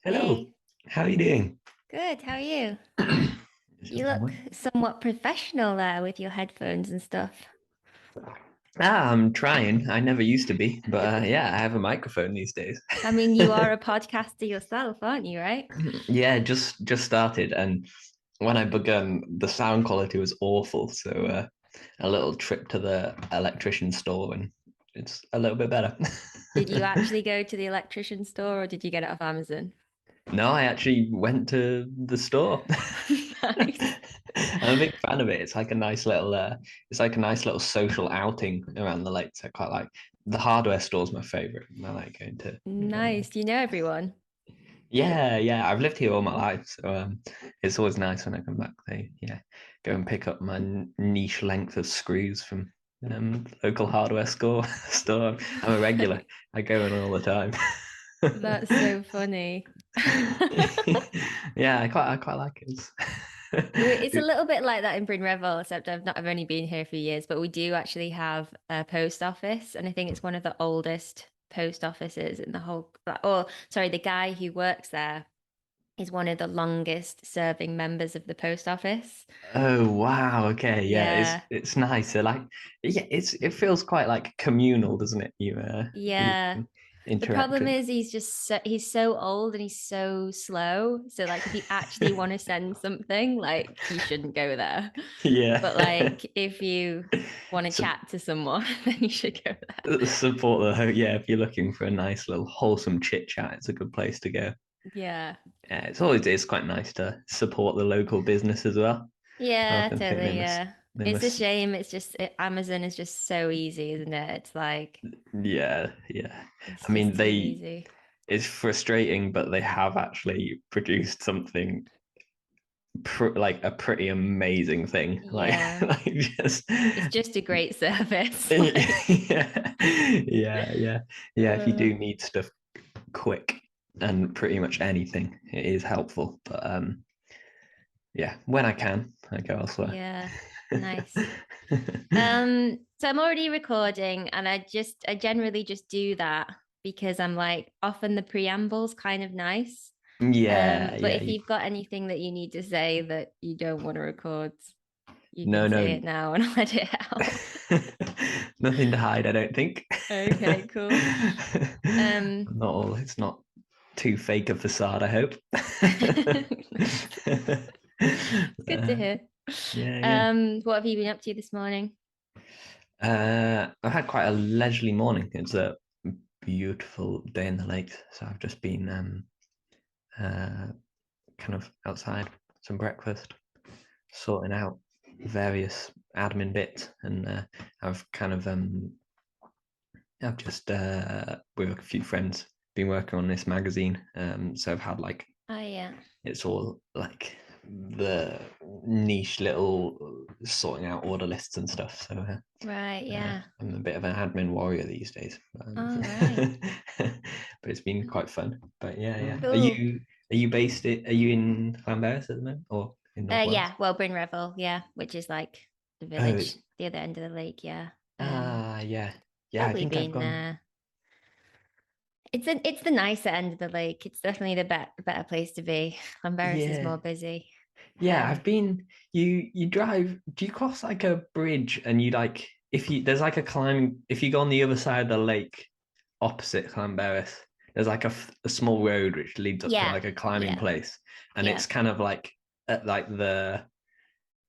Hello, Hey, how are you doing? good. How are you? Is it You look morning? somewhat professional there with your headphones and stuff. I'm trying. I never used to be, but yeah, I have a microphone these days. I mean, you are a podcaster yourself, aren't you, right? Yeah, just started, and when I began, the sound quality was awful. So a little trip to the electrician store, and it's a little bit better. Did you actually go to the electrician store or did you get it off Amazon? No, I actually went to the store. Nice. I'm a big fan of it. It's like a nice little social outing around the lakes. I quite like the hardware store's my favorite. I like going there. Nice. You know everyone. Yeah, yeah. I've lived here all my life, so it's always nice when I come back. They go and pick up my niche length of screws from local hardware store. I'm a regular. I go in all the time. That's so funny. Yeah, I quite like It's a it. little bit like that in Bryn Revel, except I've only been here for years, but we do actually have a post office, and I think it's one of the oldest post offices in the whole. Or sorry, the guy who works there is one of the longest serving members of the post office. Oh wow, okay, yeah, Yeah, it's nice. So like, yeah, it feels quite like communal, doesn't it? You yeah. can The interact problem with. is he's so old and he's so slow. So like if you actually want to send something, like you shouldn't go there. Yeah. But like if you want to So chat to someone, then you should go there. support yeah, if you're looking for a nice little wholesome chit chat, it's a good place to go. Yeah. Yeah, it's quite nice to support the local business as well. I Yeah, often think totally. Yeah. they It's a must shame. Amazon is just so easy, isn't it? It's like yeah, yeah. it's I mean just too they easy. it's frustrating, but they have actually produced something like a pretty amazing thing. Like Yeah. like just It's just a great service. Like, yeah, yeah, yeah, yeah. If you uh, do need stuff quick and pretty much anything, it is helpful. But yeah, when I can, I go elsewhere. yeah, nice. So I'm already recording and I generally just do that because I'm like often the preamble's kind of nice. Yeah, But yeah. if you've got anything that you need to say that you don't want to record, you No, can say no. it now and I'll edit it out. Nothing to hide, I don't think. Okay, cool. Um, Not all. It's not too fake a facade, I hope. Nice. It's good to Uh, hear. yeah, yeah. What have you been up to this morning? I've had quite a leisurely morning. It's a beautiful day in the lakes, so I've just been uh, kind of outside, some breakfast, sorting out various admin bits, and I've kind of I've just with a few friends been working on this magazine, so I've had like Oh yeah. it's all like the niche little sorting out order lists and stuff. So Right, yeah. I'm a bit of an admin warrior these days, All right. but it's been quite fun. But yeah, yeah. Cool. Are you are you in Llanberis at the moment or in North Wales? Yeah, well, Bryn Revel, yeah, which is like the Oh, village, the other end of the lake, yeah. yeah, yeah. I Probably think I've been gone. there. It's the nicer end of the lake. It's definitely the better place to be. Llanberis is Yeah, more busy. yeah. I've Um, been. You drive. Do you cross like a bridge and you like if you there's like a climbing if you go on the other side of the lake opposite Llanberis, there's like a small road which leads up to yeah, like a climbing yeah, place, and yeah, it's kind of like at like the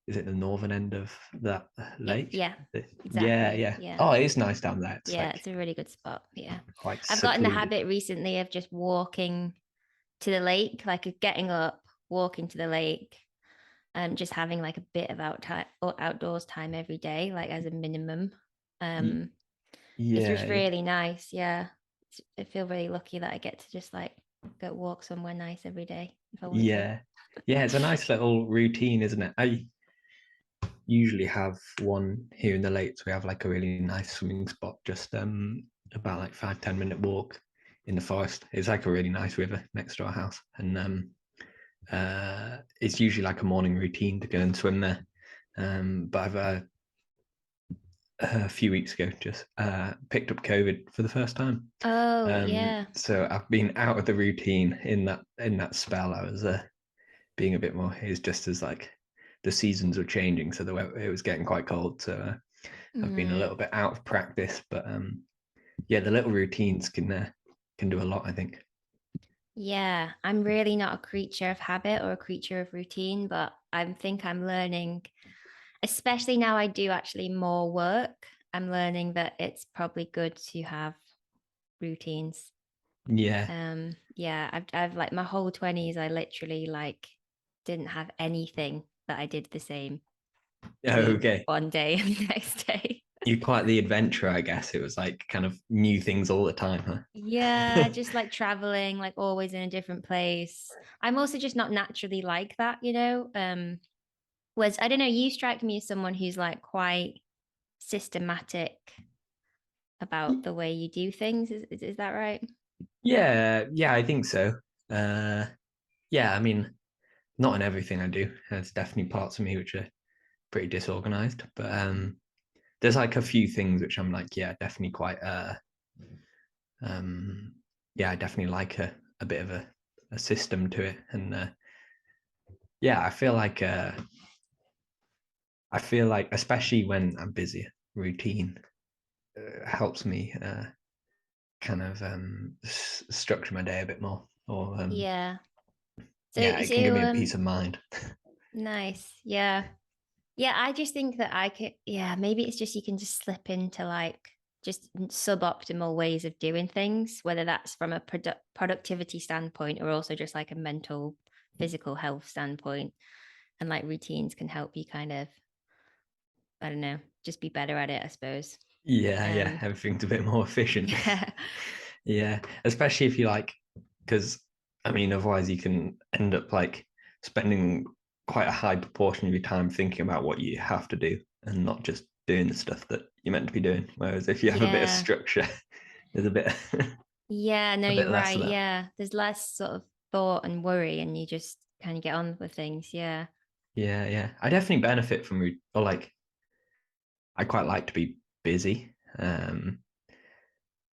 is it the northern end of that lake? yeah, Yeah, exactly. yeah. Yeah. Oh, it is nice down there. It's Yeah, like it's a really good spot. Yeah. quite I've got in the secluded. habit recently of just walking to the lake, like getting up, walking to the lake, and just having like a bit of out time or outdoors time every day, like as a minimum. Y- Um, it's Yeah, just yeah, really nice. Yeah. I feel really lucky that I get to just like go walk somewhere nice every day if I want to. yeah, yeah. It's a nice little routine, isn't it? I usually have one here in the lakes. We have like a really nice swimming spot, just about like 5-10 minute walk in the forest. It's like a really nice river next to our house, and it's usually like a morning routine to go and swim there. But a few weeks ago, just picked up COVID for the first time. Oh, yeah. So I've been out of the routine in that spell. I was being a bit more. It's just as like the seasons were changing, so it was getting quite cold. So I've been a Mm, little bit out of practice, but yeah, the little routines can do a lot, I think. yeah. I'm really not a creature of habit or a creature of routine, but I think I'm learning, especially now I do actually more work. I'm learning that it's probably good to have routines. Yeah. Yeah, I've like my whole 20s, I literally like didn't have anything that I did the same to Okay. one day and the next day. You're quite the adventurer, I guess. It was like kind of new things all the time, Yeah, huh? just like traveling, like always in a different place. I'm also just not naturally like that, you know. Was I don't know, you strike me as someone who's like quite systematic about the way you do things. Is that right? Yeah, yeah, I think so. Uh, yeah, I mean, not in everything I do. There's definitely parts of me which are pretty disorganized, but there's like a few things which I'm like, yeah, definitely quite um yeah, I definitely like a bit of a system to it. And yeah, I feel like especially when I'm busy, routine helps me kind of structure my day a bit more, or Yeah. So yeah, it can give so me a peace of mind. nice. Yeah. Yeah, I just think that I could, yeah, maybe it's just you can just slip into like just suboptimal ways of doing things, whether that's from a productivity standpoint or also just like a mental, physical health standpoint. And like routines can help you kind of, I don't know, just be better at it, I suppose. Yeah, yeah, Um, everything's a bit more efficient. yeah, Yeah, especially if you like, because I mean, otherwise you can end up like spending quite a high proportion of your time thinking about what you have to do and not just doing the stuff that you're meant to be doing. Whereas if you have a bit of yeah, structure, there's a bit yeah, no, a you're bit less right. of that. Yeah, there's less sort of thought and worry, and you just kind of get on with things. Yeah. Yeah, yeah. I definitely benefit from or like I quite like to be busy.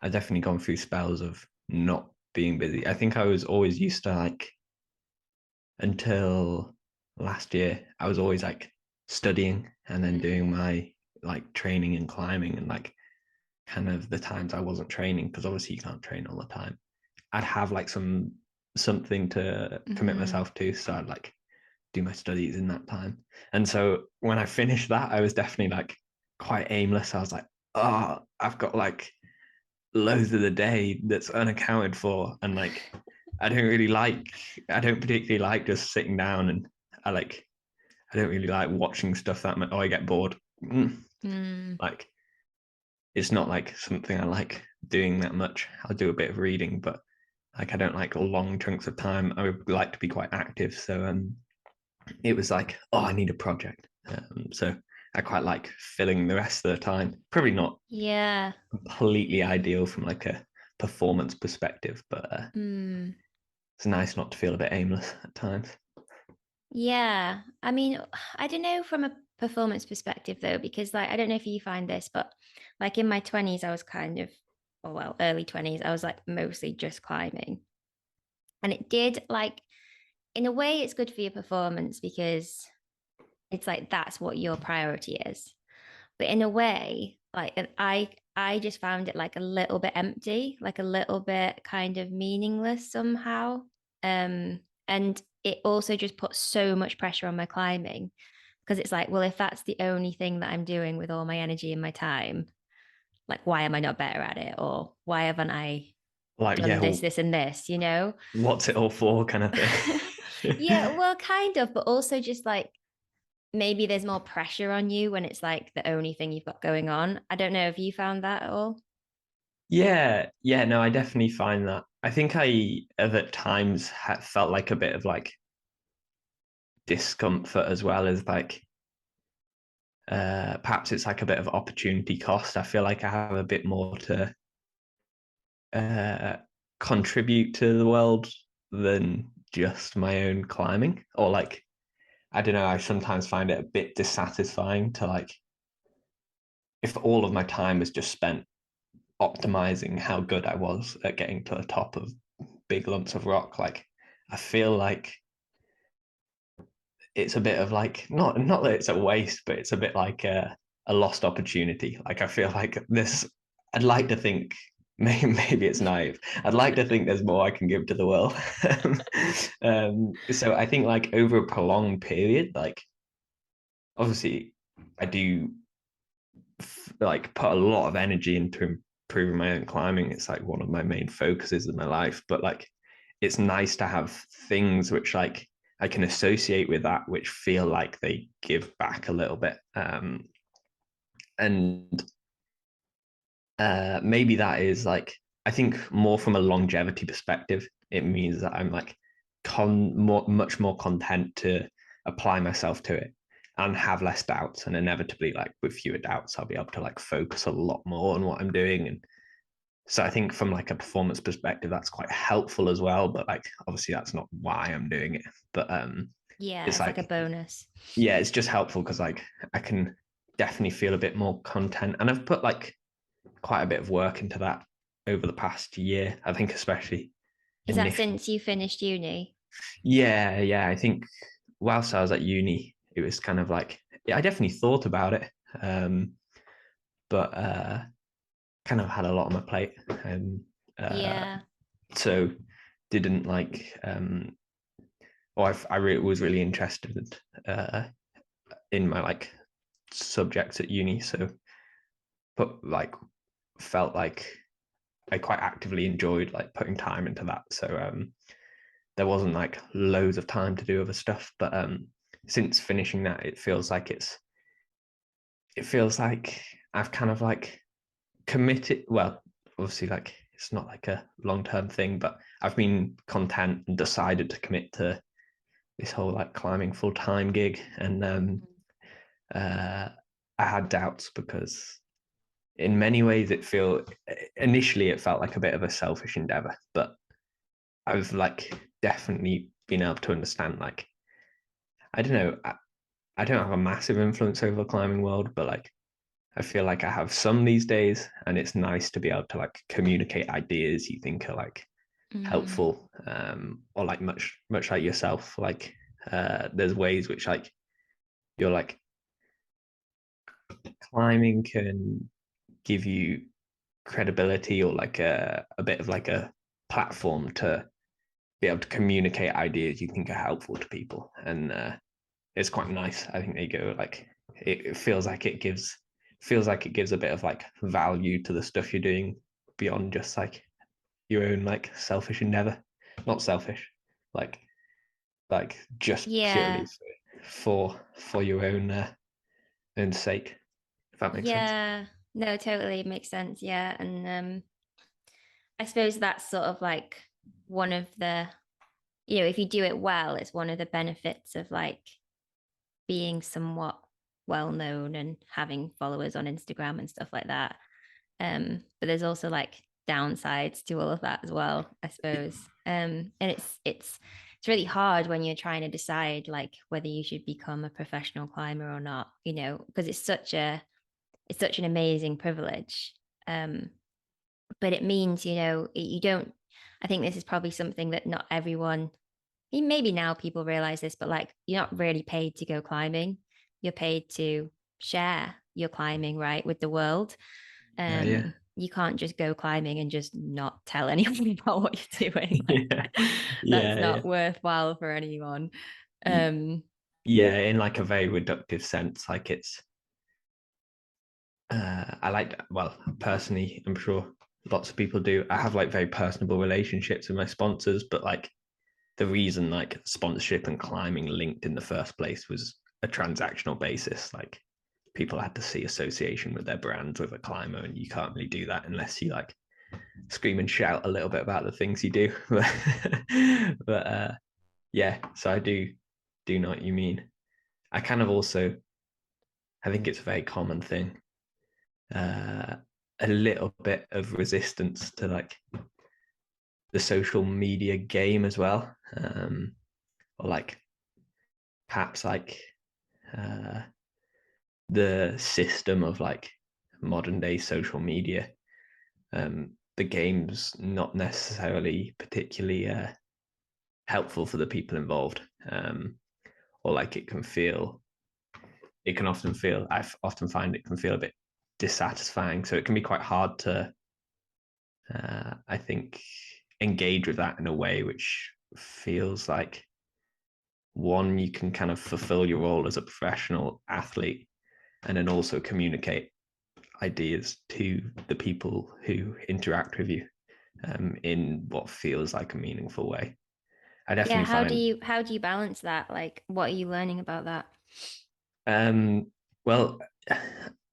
I've definitely gone through spells of not being busy. I think I was always used to like until last year, I was always like studying and then doing Mm. my like training and climbing and like kind of the times I wasn't training because obviously you can't train all the time. I'd have like something to commit Mm-hmm. myself to, so I'd like do my studies in that time. And so when I finished that, I was definitely like quite aimless. I was like, oh, I've got like loads of the day that's unaccounted for, and like I don't really like, I don't particularly like just sitting down, and I like, I don't really like watching stuff that much. Oh, I get bored. Mm. Like it's not like something I like doing that much. I'll do a bit of reading, but like I don't like long chunks of time. I would like to be quite active. So it was like, oh, I need a project. So I quite like filling the rest of the time. Probably not Yeah. completely ideal from like a performance perspective, but Mm. it's nice not to feel a bit aimless at times. Yeah. I mean, I don't know from a performance perspective though, because like I don't know if you find this, but like in my 20s, I was kind of, oh well, early 20s, I was like mostly just climbing. And it did like in a way it's good for your performance because it's like that's what your priority is. But in a way, like I just found it like a little bit empty, like a little bit kind of meaningless somehow. And it also just put so much pressure on my climbing because it's like, well, if that's the only thing that I'm doing with all my energy and my time, like why am I not better at it? Or why haven't I Like, done yeah, this, well, this, and this, you know? what's it all for, kind of thing. Yeah, well, kind of, but also just like maybe there's more pressure on you when it's like the only thing you've got going on. I don't know if you found that at all. Yeah, yeah, no, I definitely find that. I think I have at times felt like a bit of like discomfort as well as like perhaps it's like a bit of opportunity cost. I feel like I have a bit more to uh, contribute to the world than just my own climbing, or like I don't know. I sometimes find it a bit dissatisfying to like if all of my time was just spent optimizing how good I was at getting to the top of big lumps of rock, like I feel like it's a bit of like not that it's a waste, but it's a bit like a lost opportunity. Like I feel like this. I'd like to think maybe it's naive. I'd like to think there's more I can give to the world. So I think like over a prolonged period, like obviously I do like put a lot of energy into improving my own climbing. It's like one of my main focuses in my life, but like it's nice to have things which like I can associate with that, which feel like they give back a little bit. And maybe that is like, I think more from a longevity perspective, it means that I'm like much more content to apply myself to it and have less doubts. And inevitably, like with fewer doubts, I'll be able to like focus a lot more on what I'm doing. And so I think from like a performance perspective, that's quite helpful as well. But like obviously that's not why I'm doing it. But Yeah, it's it's like a like, bonus. yeah, it's just helpful because like I can definitely feel a bit more content. And I've put like quite a bit of work into that over the past year. I think especially Is that initially. since you finished uni? Yeah. I think whilst I was at uni, it was kind of like, yeah, I definitely thought about it. Um, but kind of had a lot on my plate. And uh Yeah. so didn't like or was really interested in my like subjects at uni. So but like felt like I quite actively enjoyed like putting time into that. So there wasn't like loads of time to do other stuff. But since finishing that, it feels like I've kind of like committed. Well, obviously, like it's not like a long term thing, but I've been content and decided to commit to this whole like climbing full time gig. And uh, I had doubts because in many ways initially it felt like a bit of a selfish endeavor, but I've like definitely been able to understand like I don't know, I don't have a massive influence over the climbing world, but like I feel like I have some these days, and it's nice to be able to like communicate ideas you think are like Mm. helpful, or like much like yourself. Like there's ways which like you're like climbing can give you credibility or like a bit of like a platform to be able to communicate ideas you think are helpful to people, and it's quite nice. I think they go like it feels like it gives a bit of like value to the stuff you're doing beyond just like your own like selfish endeavor. Not selfish, like like just Yeah. purely for your own sake. If that makes sense. Yeah. No, totally makes sense. Yeah. And I suppose that's sort of like one of the, if you do it well, it's one of the benefits of like being somewhat well known and having followers on Instagram and stuff like that. But there's also like downsides to all of that as well, I suppose. And it's really hard when you're trying to decide like whether you should become a professional climber or not, because it's such an amazing privilege. Um, but it means, you don't, I think this is probably something that not everyone, maybe now people realize this, but like you're not really paid to go climbing. You're paid to share your climbing, right, with the world. Yeah. You can't just go climbing and just not tell anyone about what you're doing. Yeah. Like that's Yeah. not worthwhile for anyone. Um, Yeah, in like a very reductive sense, like it's I like, well, personally, I'm sure lots of people do. I have like very personable relationships with my sponsors, but like the reason like sponsorship and climbing linked in the first place was a transactional basis. Like people had to see association with their brands with a climber, and you can't really do that unless you like scream and shout a little bit about the things you do. But yeah, so I do know what you mean. I kind of also, I think it's a very common thing, uh, a little bit of resistance to like the social media game as well, or like perhaps like uh, the system of like modern day social media, the game's not necessarily particularly helpful for the people involved, or like it can often feel, I often find it can feel a bit dissatisfying. So it can be quite hard to, I think, engage with that in a way which feels like, one, you can kind of fulfill your role as a professional athlete and then also communicate ideas to the people who interact with you, in what feels like a meaningful way. I Yeah, definitely find, how do you balance that? Like, what are you learning about that? well,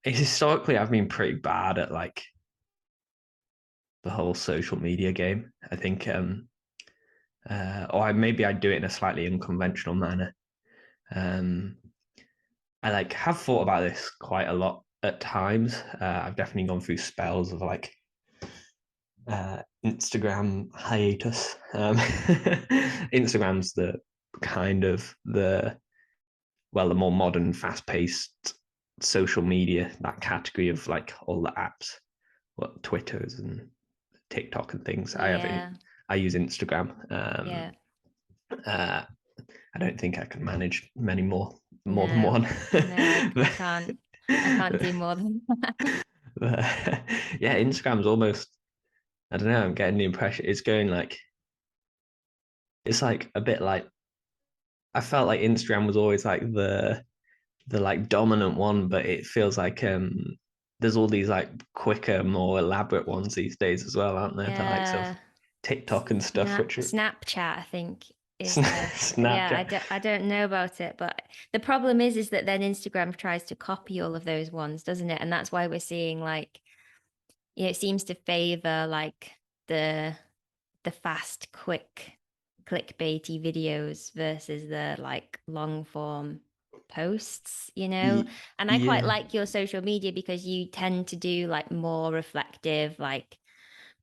historically I've been pretty bad at like the whole social media game. I think, or maybe I do it in a slightly unconventional manner. Um, I like have thought about this quite a lot at times. I've definitely gone through spells of like Instagram hiatus. Instagram's the kind of the more modern, fast-paced social media, that category of like all the apps, what Twitters and TikTok and things. Yeah, I use Instagram. yeah. Uh, I don't think I can manage many more than No, one. no, I but, can't. I can't do more than that. but, yeah, Instagram's almost. I don't know. I'm getting the impression it's going like it's like a bit like I felt like Instagram was always like the like dominant one, but it feels like there's all these like quicker, more elaborate ones these days as well, aren't there? The likes of Yeah. TikTok and stuff, which are Snapchat, I think, is the yeah, Snapchat. I don't know about it, but the problem is that then Instagram tries to copy all of those ones, doesn't it? And that's why we're seeing like, it seems to favor like the fast, quick, clickbaity videos versus the like long form posts, you know? And I quite Yeah, like your social media because you tend to do like more reflective, like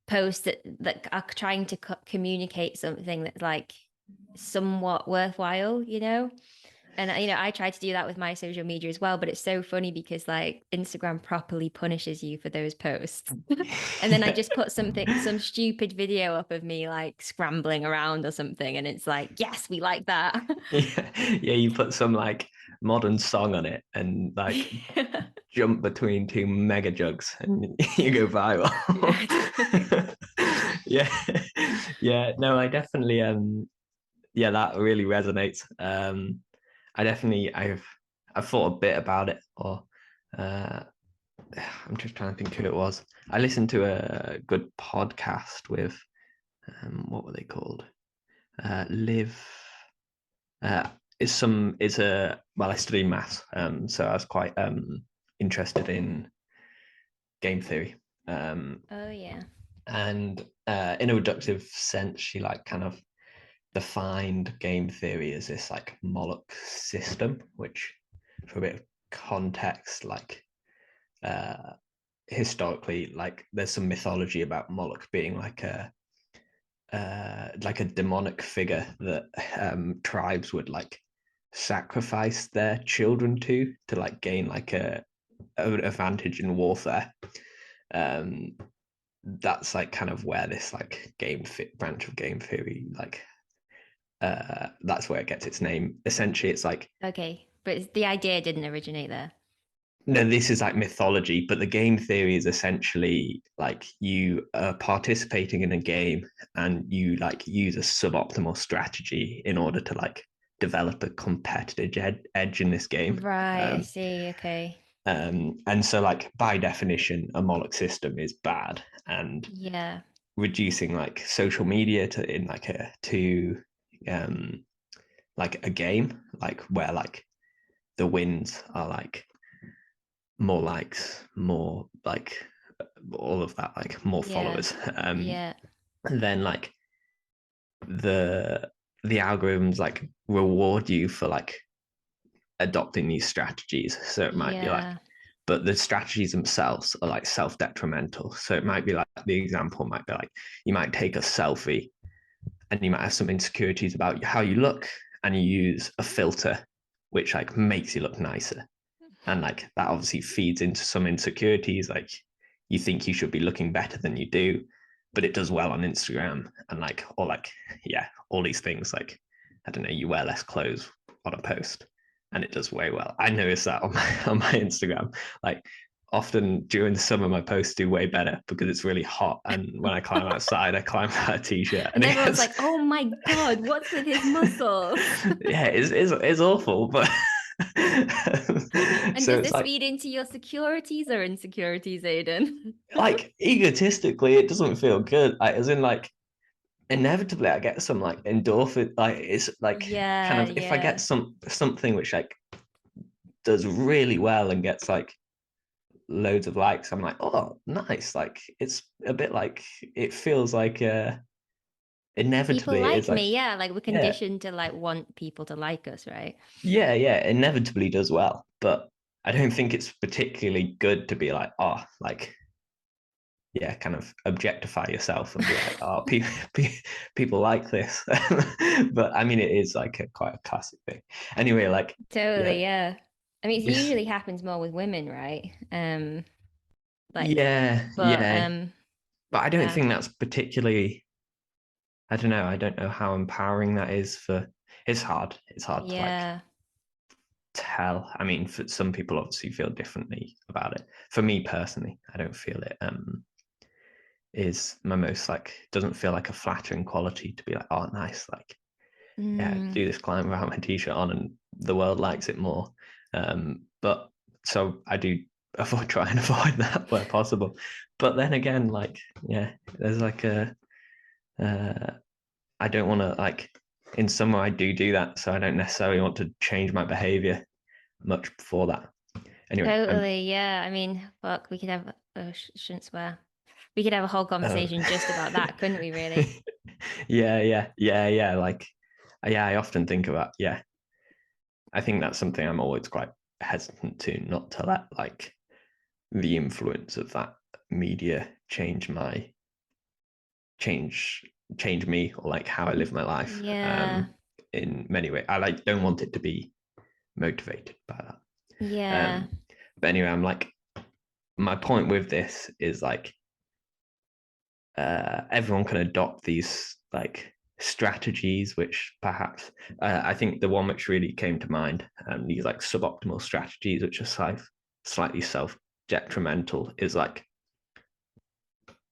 posts that are trying to communicate something that's like somewhat worthwhile, you know? And I try to do that with my social media as well, but it's so funny because like Instagram properly punishes you for those posts. And then I yeah. just put some stupid video up of me like scrambling around or something, and it's like, yes, we like that. Yeah, yeah, you put some like modern song on it and like jump between two mega jugs and you go viral. Yeah. Yeah. Yeah, no, I definitely yeah, that really resonates. I've thought a bit about it, or uh I'm just trying to think who it was. I listened to a good podcast with what were they called? Live is a well, I study maths, so I was quite interested in game theory. Oh yeah. And in a reductive sense, she like kind of defined game theory as this like Moloch system, which, for a bit of context, uh, historically, like there's some mythology about Moloch being like a demonic figure that tribes would like sacrifice their children to like gain like an advantage in warfare. Um, that's like kind of where this like branch of game theory like that's where it gets its name. Essentially, it's like Okay, but the idea didn't originate there. no, this is like mythology, but the game theory is essentially like you are participating in a game and you like use a suboptimal strategy in order to like develop a competitive edge in this game. Right, I see. Okay. And so like by definition, a Moloch system is bad, and Yeah. reducing like social media to in like a to um like a game like where like the wins are like more likes, more like all of that, like more Yeah. followers. Yeah. And then like the the algorithms like reward you for like adopting these strategies. So it might be like, Yeah. but the strategies themselves are like self-detrimental. So it might be like the example might be like you might take a selfie and you might have some insecurities about how you look, and you use a filter which like makes you look nicer. And like that obviously feeds into some insecurities. Like you think you should be looking better than you do, but it does well on Instagram and like, or like, yeah, all these things. Like, I don't know, you wear less clothes on a post and it does way well. I noticed that on my Instagram. Like often during the summer, my posts do way better because it's really hot. And when I climb outside, I climb out a t-shirt and And it everyone's gets, like, "Oh my God, what's with his muscles?" yeah, it's awful, but And so does it's this like, feed into your securities or insecurities, Aidan? like egotistically, it doesn't feel good. Like, as in, like, inevitably, I get some like endorphin. Like, it's like kind Yeah, of if I get yeah. something which like does really well and gets like loads of likes, I'm like, oh, nice. Like, it's a bit like it feels like People inevitably it is like like, me, yeah. Like we're yeah, conditioned to like want people to like us, right? yeah, inevitably does well, but I don't think it's particularly good to be like, oh, like yeah, kind of objectify yourself and be like, oh, people like this. But I mean, it is like quite a classic thing. Anyway, like, yeah, Totally, yeah. I mean, it this, usually happens more with women, right? Like, yeah, but yeah. But I don't yeah, think that's particularly, I don't know. I don't know how empowering that is for, it's hard. It's hard to like yeah. tell. I mean, for some people obviously feel differently about it. For me personally, I don't feel it is my most like, doesn't feel like a flattering quality to be like, oh, nice. Like, yeah, Mm, do this climb without my t-shirt on and the world likes it more. But so I do avoid try and avoid that where possible. But then again, like, yeah, there's like uh, I don't want to like in summer I do that, so I don't necessarily want to change my behavior much before that. Anyway, totally, yeah. I mean, fuck, we could have, oh, shouldn't swear. We could have a whole uh, conversation just about that, couldn't we, really? yeah. Like, yeah, I often think about, yeah, I think that's something I'm always quite hesitant to not to let like the influence of that media change change me or like how I live my life Yeah, in many ways. I like don't want it to be motivated by that. yeah, But anyway, I'm like my point with this is like everyone can adopt these like strategies which perhaps I think the one which really came to mind these like suboptimal strategies which are slightly self detrimental is like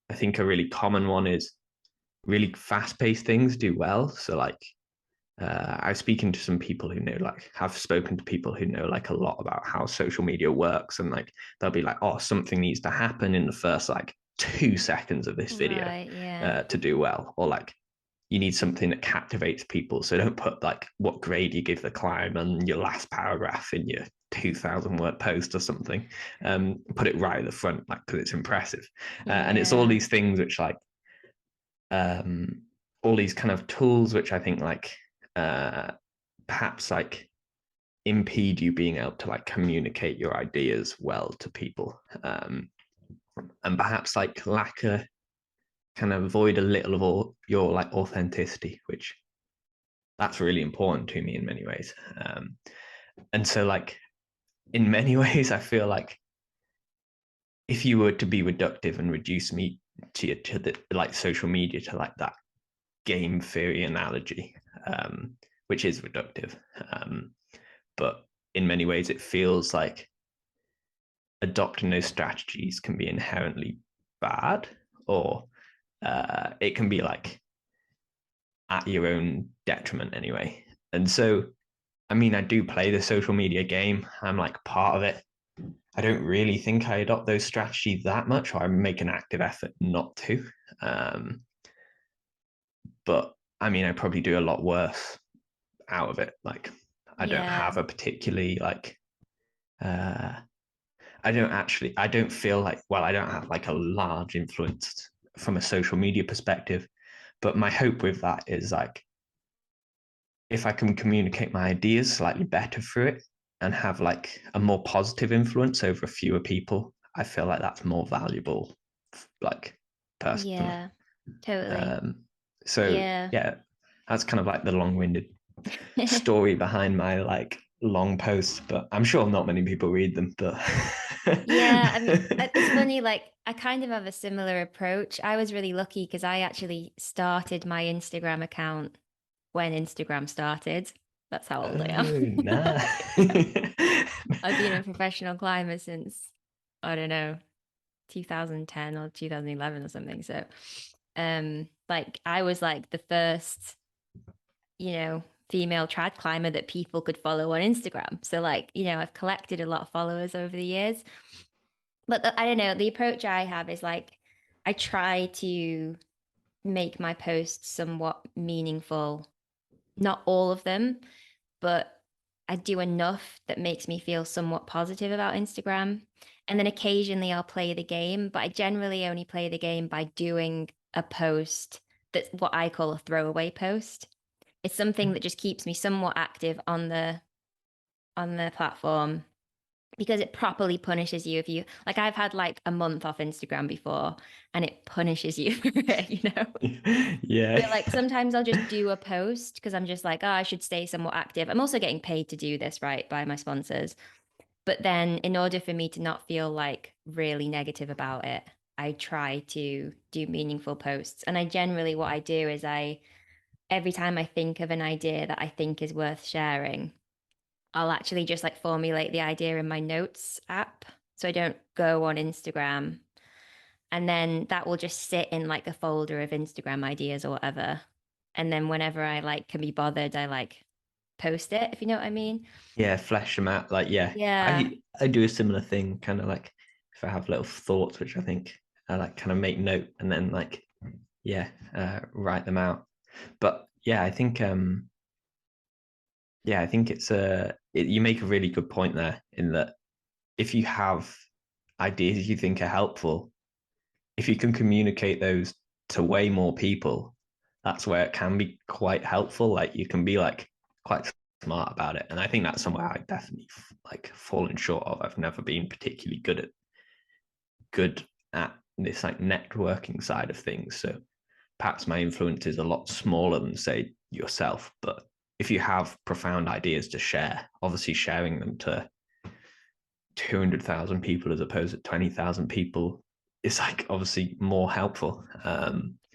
I think a really common one is really fast paced things do well. So like I was speaking to some people who know like have spoken to people who know like a lot about how social media works and like they'll be like, oh, something needs to happen in the first like 2 seconds of this video right, yeah, to do well, or like you need something that captivates people. So don't put like what grade you give the climb and your last paragraph in your 2,000 word post or something. Put it right at the front, like because it's impressive. And it's all yeah, these things which like um, all these kind of tools which I think like uh, perhaps like impede you being able to like communicate your ideas well to people, and perhaps like lack a kind of avoid a little of all your like authenticity, which that's really important to me in many ways. And so like in many ways, I feel like if you were to be reductive and reduce me to the like social media to like that game theory analogy, which is reductive. But in many ways, it feels like adopting those strategies can be inherently bad, or it can be like at your own detriment anyway. And so, I mean, I do play the social media game. I'm like part of it. I don't really think I adopt those strategies that much, or I make an active effort not to. Um, but I mean, I probably do a lot worse out of it. Like, I don't yeah, have a particularly like uh, I don't feel like, well, I don't have like a large influence from a social media perspective. But my hope with that is like, if I can communicate my ideas slightly better through it and have like a more positive influence over fewer people, I feel like that's more valuable, like personally. yeah, totally. Um, so Yeah. yeah, that's kind of like the long winded story behind my like long posts, but I'm sure not many people read them. But Yeah, I mean, it's funny, like I kind of have a similar approach. I was really lucky because I actually started my Instagram account when Instagram started. That's how old I am. oh nah. I've been a professional climber since, I don't know, 2010 or 2011 or something. So, like I was like the first, female trad climber that people could follow on Instagram. So like, I've collected a lot of followers over the years. But I don't know, the approach I have is like I try to make my posts somewhat meaningful. Not all of them, but I do enough that makes me feel somewhat positive about Instagram. And then occasionally I'll play the game, but I generally only play the game by doing a post that's what I call a throwaway post. It's something that just keeps me somewhat active on the platform because it properly punishes you if you like I've had like a month off Instagram before and it punishes you for it. Yeah. So like sometimes I'll just do a post because I'm just like, oh, I should stay somewhat active. I'm also getting paid to do this, right, by my sponsors. But then in order for me to not feel like really negative about it, I try to do meaningful posts. And I generally what I do is I every time I think of an idea that I think is worth sharing, I'll actually just like formulate the idea in my notes app. So I don't go on Instagram. And then that will just sit in like a folder of Instagram ideas or whatever. And then whenever I like can be bothered, I like post it, if you know what I mean. Yeah, flesh them out. Like, yeah, Yeah. I do a similar thing, kind of like if I have little thoughts, which I think I like kind of make note and then like, yeah, write them out. But yeah, I think you make a really good point there in that if you have ideas you think are helpful, if you can communicate those to way more people, that's where it can be quite helpful. Like you can be like quite smart about it. And I think that's somewhere I definitely like fallen short of. I've never been particularly good at this like networking side of things. So perhaps my influence is a lot smaller than say yourself, but if you have profound ideas to share, obviously sharing them to 200,000 people as opposed to 20,000 people is like obviously more helpful.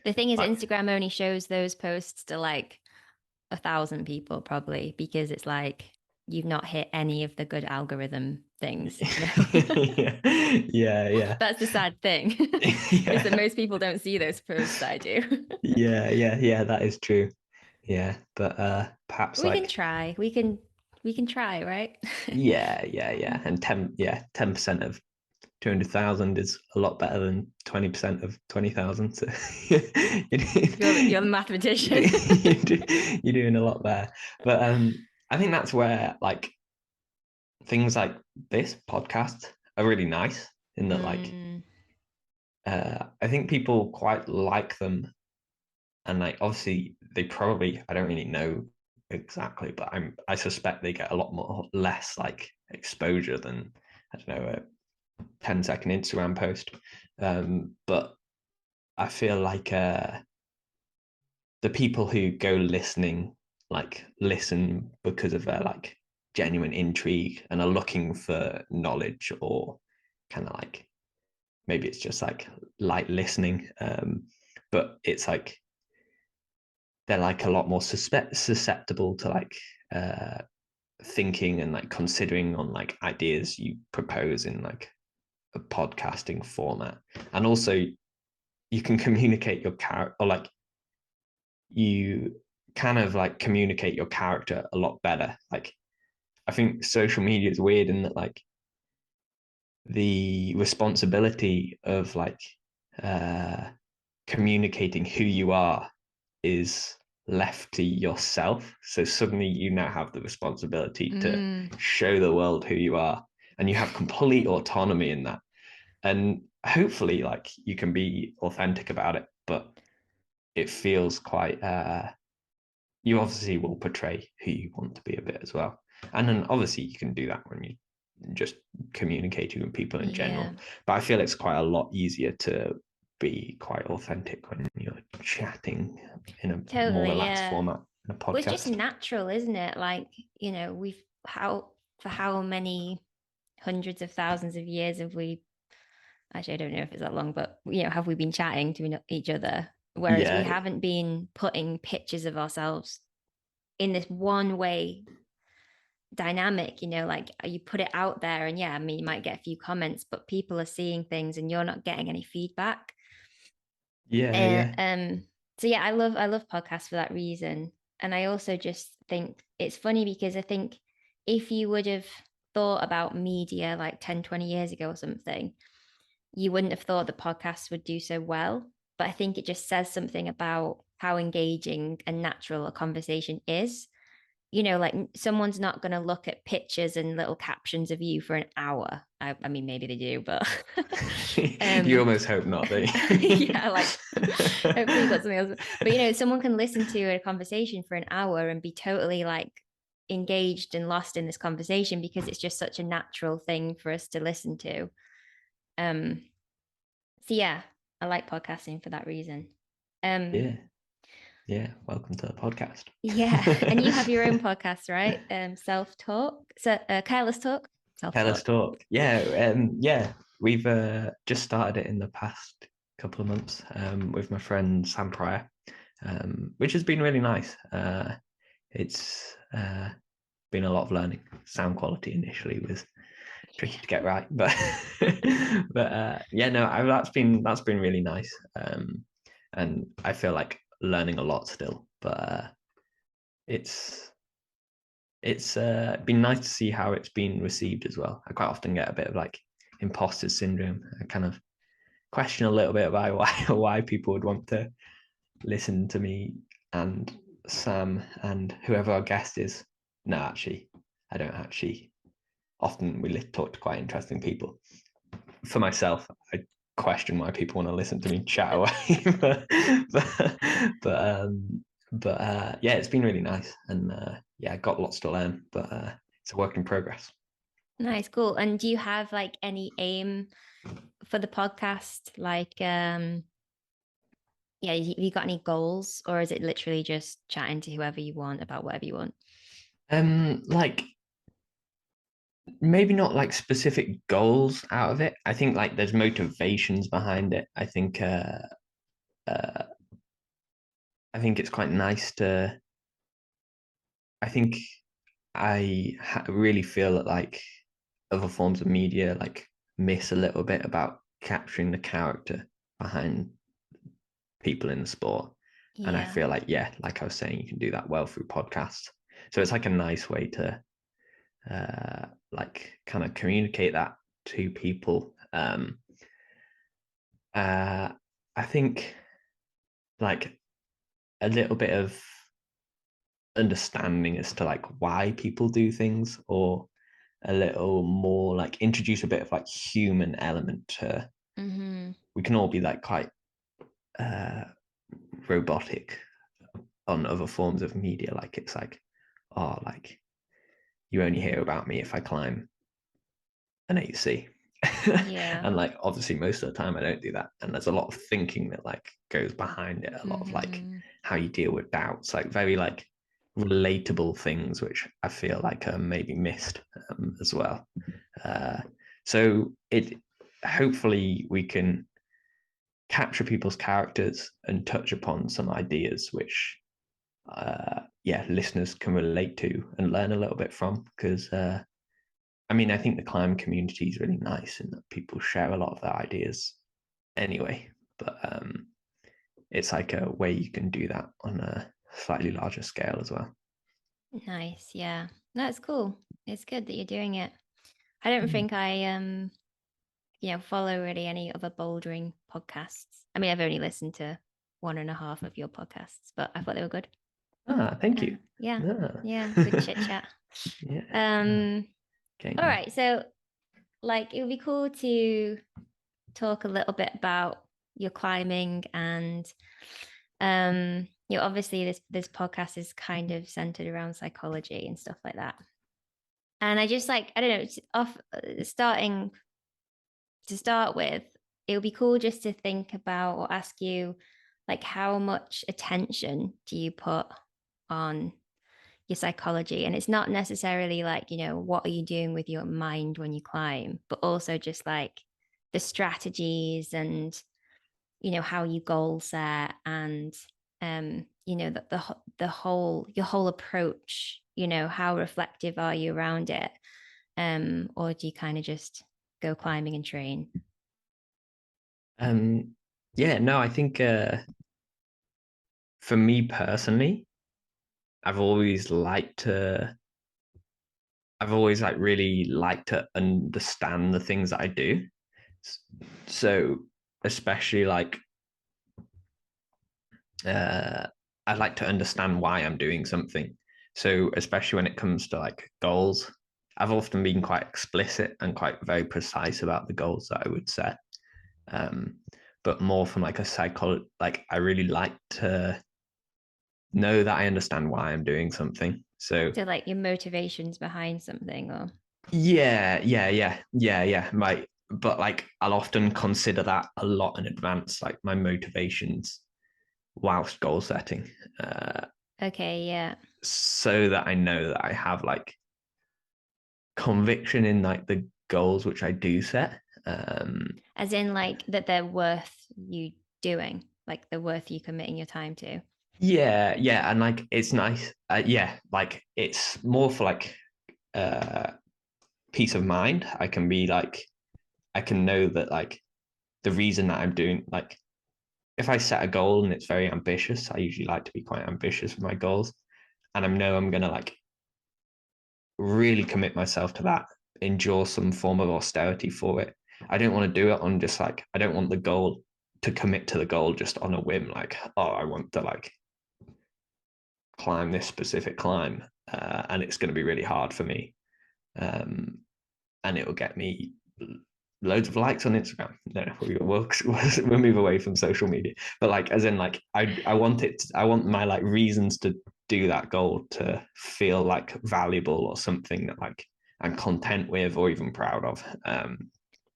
The thing is, Like, Instagram only shows those posts to like 1,000 people probably because it's like you've not hit any of the good algorithm things. yeah, yeah, yeah, That's the sad thing is that yeah, most people don't see those posts that I do. yeah, that is true. Yeah, but perhaps We can like try. We can try, right? yeah, and 10% of 200,000 is a lot better than 20% of 20,000. So You're the mathematician. you're doing a lot there. But I think that's where like things like this podcast are really nice in that like Mm, I think people quite like them, and like obviously they probably I don't really know exactly, but I suspect they get a lot more less like exposure than I don't know a 10-second Instagram post. But I feel like the people who go listening like listen because of their like genuine intrigue and are looking for knowledge or kind of like maybe it's just like light listening, but it's like they're like a lot more susceptible to like uh thinking and like considering on like ideas you propose in like a podcasting format. And also you can communicate your character or like you kind of like communicate your character a lot better. Like I think social media is weird in that like the responsibility of like uh communicating who you are is left to yourself. So suddenly you now have the responsibility to mm, show the world who you are, and you have complete autonomy in that. And hopefully, like you can be authentic about it, but it feels quite. You obviously will portray who you want to be a bit as well, and then obviously you can do that when you just communicating with people in yeah, general. But I feel it's quite a lot easier to be quite authentic when you're chatting in a more totally. relaxed Yeah. format in a Well, it's just podcast. natural, isn't it? Like, we've how many hundreds of thousands of years have we, actually I don't know if it's that long, but have we been chatting to each other, whereas we Yeah, haven't been putting pictures of ourselves in this one way dynamic, like you put it out there, and yeah, I mean, you might get a few comments, but people are seeing things and you're not getting any feedback. yeah, And yeah, so yeah, I love podcasts for that reason. And I also just think it's funny because I think if you would have thought about media like 10, 20 years ago or something, you wouldn't have thought the podcasts would do so well. But I think it just says something about how engaging and natural a conversation is. Like someone's not going to look at pictures and little captions of you for an hour. I mean, maybe they do, but you um, almost hope not, don't you? yeah, like hopefully you got something else. But someone can listen to a conversation for an hour and be totally like engaged and lost in this conversation because it's just such a natural thing for us to listen to. Um, so yeah, I like podcasting for that reason. Um, Yeah, yeah. Welcome to the podcast. yeah, and you have your own podcast, right? Self talk, so careless talk, self Tell us talk. talk. Yeah. We've just started it in the past couple of months with my friend Sam Pryor, which has been really nice. It's been a lot of learning. Sound quality initially was tricky to get right, but yeah, no, that's been really nice. And I feel like learning a lot still, but it's it's been nice to see how it's been received as well. I quite often get a bit of like imposter syndrome. I kind of question a little bit about why people would want to listen to me and Sam and whoever our guest is. No, actually, I don't actually. Often we talk to quite interesting people. For myself, I question why people want to listen to me chat away, but but yeah, it's been really nice, and yeah, I got lots to learn, but it's a work in progress. Nice, cool. And do you have like any aim for the podcast? Like, yeah, have you got any goals, or is it literally just chatting to whoever you want about whatever you want? Like maybe not like specific goals out of it. I think like there's motivations behind it. Uh I think it's quite nice to. I think really feel that like other forms of media like miss a little bit about capturing the character behind people in the sport. And I Yeah. feel like, yeah, like I was saying, you can do that well through podcasts. So it's like a nice way to like kind of communicate that to people. I think like a little bit of understanding as to like why people do things, or a little more like introduce a bit of like human element to. Mm-hmm. We can all be like quite uh robotic on other forms of media, like it's like, oh, like you only hear about me if I climb an 8C. Yeah. And like obviously most of the time I don't do that, and there's a lot of thinking that like goes behind it, a lot of like Mm-hmm. how you deal with doubts, like very like relatable things which I feel like are maybe missed as well. uh, so it hopefully we can capture people's characters and touch upon some ideas which yeah, listeners can relate to and learn a little bit from, because I mean, I think the climb community is really nice and that people share a lot of their ideas anyway. But it's like a way you can do that on a slightly larger scale as well. Nice. Yeah. That's cool. It's good that you're doing it. I don't Mm. think I follow really any other bouldering podcasts. I mean, I've only listened to one and a half of your podcasts, but I thought they were good. Ah, thank you. Yeah. Ah. Yeah. Good chit chat. Yeah. Um, all Getting right. So like it would be cool to talk a little bit about your climbing and obviously this podcast is kind of centered around psychology and stuff like that. And I just like, I don't know, it's off starting to start with, it would be cool just to think about or ask you like how much attention do you put on your psychology. And it's not necessarily like, what are you doing with your mind when you climb, but also just like the strategies and, how you goal set and, the whole, your whole approach, how reflective are you around it? Or do you kind of just go climbing and train? Yeah, no, I think for me personally, I've always liked to I've always like really liked to understand the things that I do. So especially like uh I like to understand why I'm doing something. So especially when it comes to like goals, I've often been quite explicit and quite very precise about the goals that I would set. Um, but more from like a psychology, like I really like to know that I understand why I'm doing something. So So like your motivations behind something or yeah. But like I'll often consider that a lot in advance, like my motivations whilst goal setting, okay, yeah. so that I know that I have like conviction in like the goals which I do set. As in like that they're worth you doing, like they're worth you committing your time to. Yeah, and like it's nice. Yeah, like it's more for like uh peace of mind. I can be like I can know that like the reason that I'm doing like if I set a goal and it's very ambitious, I usually like to be quite ambitious with my goals, and I know I'm gonna like really commit myself to that, endure some form of austerity for it. I don't want to do it on just like I don't want the goal to commit to the goal just on a whim, like oh I want to like climb this specific climb, and it's going to be really hard for me, um, and it will get me loads of likes on Instagram. No, we'll move away from social media, but like as in like I want it. I want my like reasons to do that goal to feel like valuable or something that like I'm content with or even proud of.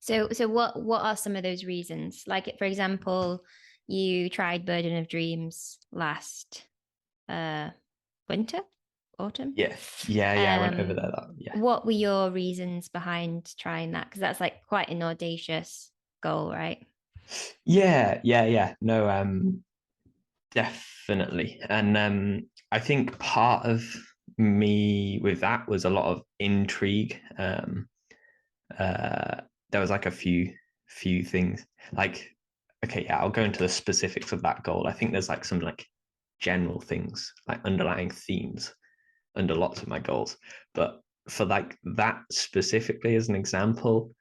So what are some of those reasons? Like for example, you tried Burden of Dreams last uh winter, autumn. Yeah. I went over Um, there. Yeah, what were your reasons behind trying that? Because that's like quite an audacious goal, right? yeah. No, definitely. And I think part of me with that was a lot of intrigue. Uh, there was like a few things. Like, okay, yeah, I'll go into the specifics of that goal. I think there's like some like general things, like underlying themes under lots of my goals. But for like that specifically as an example,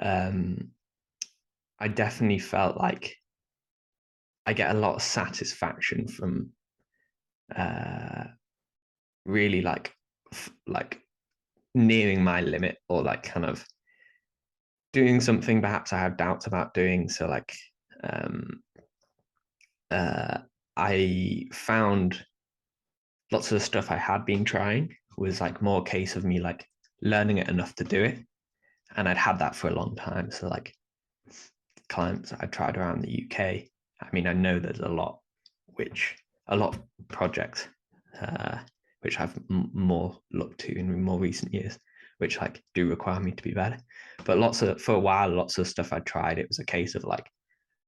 um, I definitely felt like I get a lot of satisfaction from uh really like nearing my limit or like kind of doing something perhaps I have doubts about doing. So like um uh I found lots of the stuff I had been trying was like more a case of me like learning it enough to do it. And I'd had that for a long time. So like clients I tried around the UK. I mean, I know there's a lot of projects uh, which I've more looked to in more recent years, which like do require me to be better. But for a while, lots of stuff I tried, it was a case of like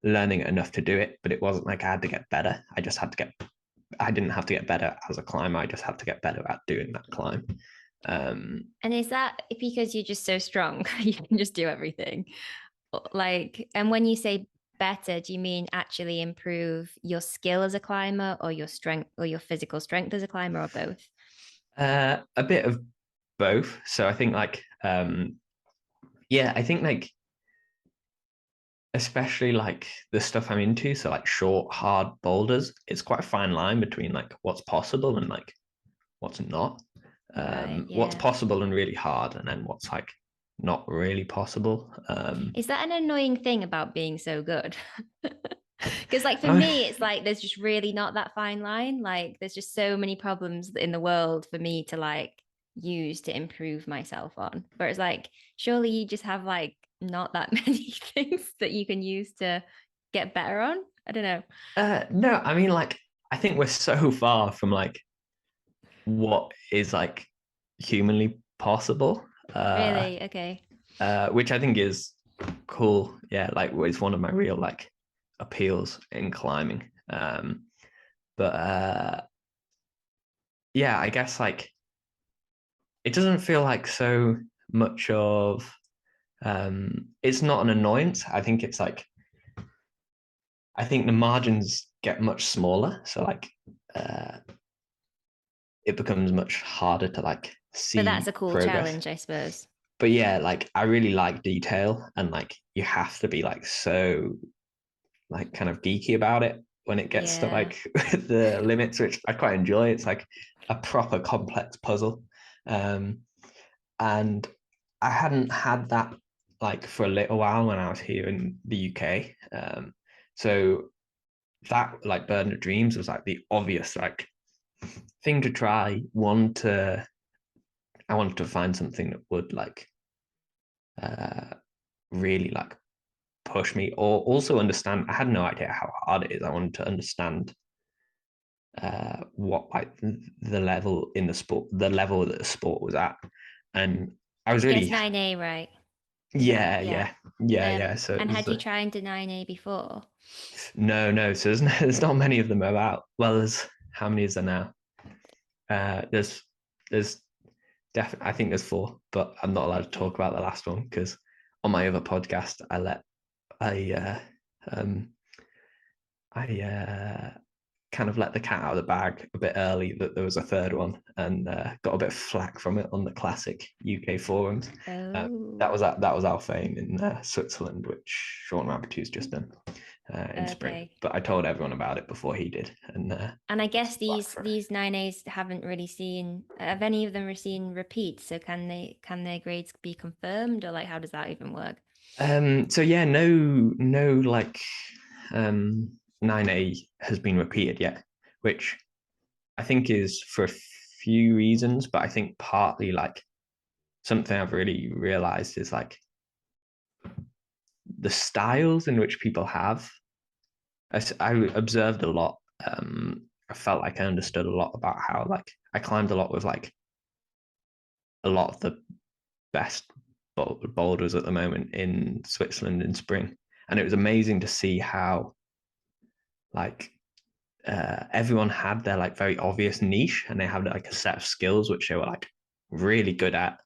learning enough to do it, but it wasn't like I had to get better. I didn't have to get better as a climber. I just had to get better at doing that climb. Um, And is that because you're just so strong, you can just do everything? Like, and when you say better, do you mean actually improve your skill as a climber or your strength or your physical strength as a climber or both? a bit of both. So I think yeah, I think like especially like the stuff I'm into, so like short, hard boulders, it's quite a fine line between like what's possible and like what's not. Right, What's yeah. possible and really hard, and then what's like not really possible. Is that an annoying thing about being so good? Because, like, for I, me, it's like there's just really not that fine line. Like, there's just so many problems in the world for me to like use to improve myself on. Whereas, like, surely you just have like not that many things that you can use to get better on. I don't know. no, I mean like I think we're so far from like what is like humanly possible, Really? Okay. which I think is cool. Yeah, like it's one of my real like appeals in climbing. But yeah, I guess like it doesn't feel like so much of it's not an annoyance. I think it's like I think the margins get much smaller. So like uh it becomes much harder to like But that's see a cool progress. challenge, I suppose. But yeah, like I really like detail and like you have to be like so like kind of geeky about it when it gets to Yeah. like the limits, which I quite enjoy. It's like a proper complex puzzle. Um, and I hadn't had that like for a little while when I was here in the UK. So that like Burden of Dreams was like the obvious like thing to try. I wanted to find something that would like uh, really like push me or also understand. I had no idea how hard it is. I wanted to understand what like the level in the sport, the level that the sport was at, and I was Yeah, it's really 9A, right? Is that yeah, yeah. yeah. So it And was had you tried the 9A before? no. So there's not many of them about. Well, there's how many is there now? There's definitely I think there's four, but I'm not allowed to Okay. talk about the last one because on my other podcast I um I kind of let the cat out of the bag a bit early that there was a third one and got a bit of flack from it on the classic UK forums. Oh, That was Alphane in Switzerland, which Sean Rabbitu's just done in spring. okay. But I told everyone about it before he did, and And I got guess some flack these for it. these 9As haven't really seen, have any of them seen repeats? So can their grades be confirmed, or like how does that even work? So yeah, no like 9A has been repeated yet, which I think is for a few reasons, but I think partly like something I've really realized is like the styles in which people have. I observed a lot. I felt like I understood a lot about how like I climbed a lot with like a lot of the best boulders at the moment in Switzerland in spring, and it was amazing to see how like everyone had their like very obvious niche, and they had like a set of skills which they were like really good at,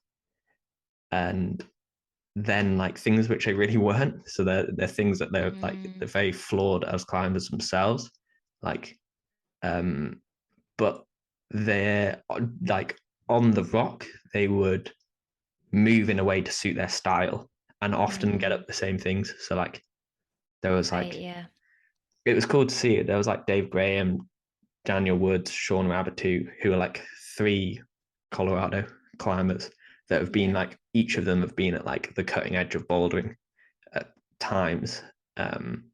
and then like things which they really weren't. So they're things that they're Mm, very flawed as climbers themselves. Like um but they're like on the rock, they would move in a way to suit their style and often get mm, up the same things. So like there was right, like yeah, it was cool to see it. There was like Dave Graham, Daniel Woods, Sean Rabbit, who are like three Colorado climbers that have been yeah, like each of them have been at like the cutting edge of bouldering at times. Um,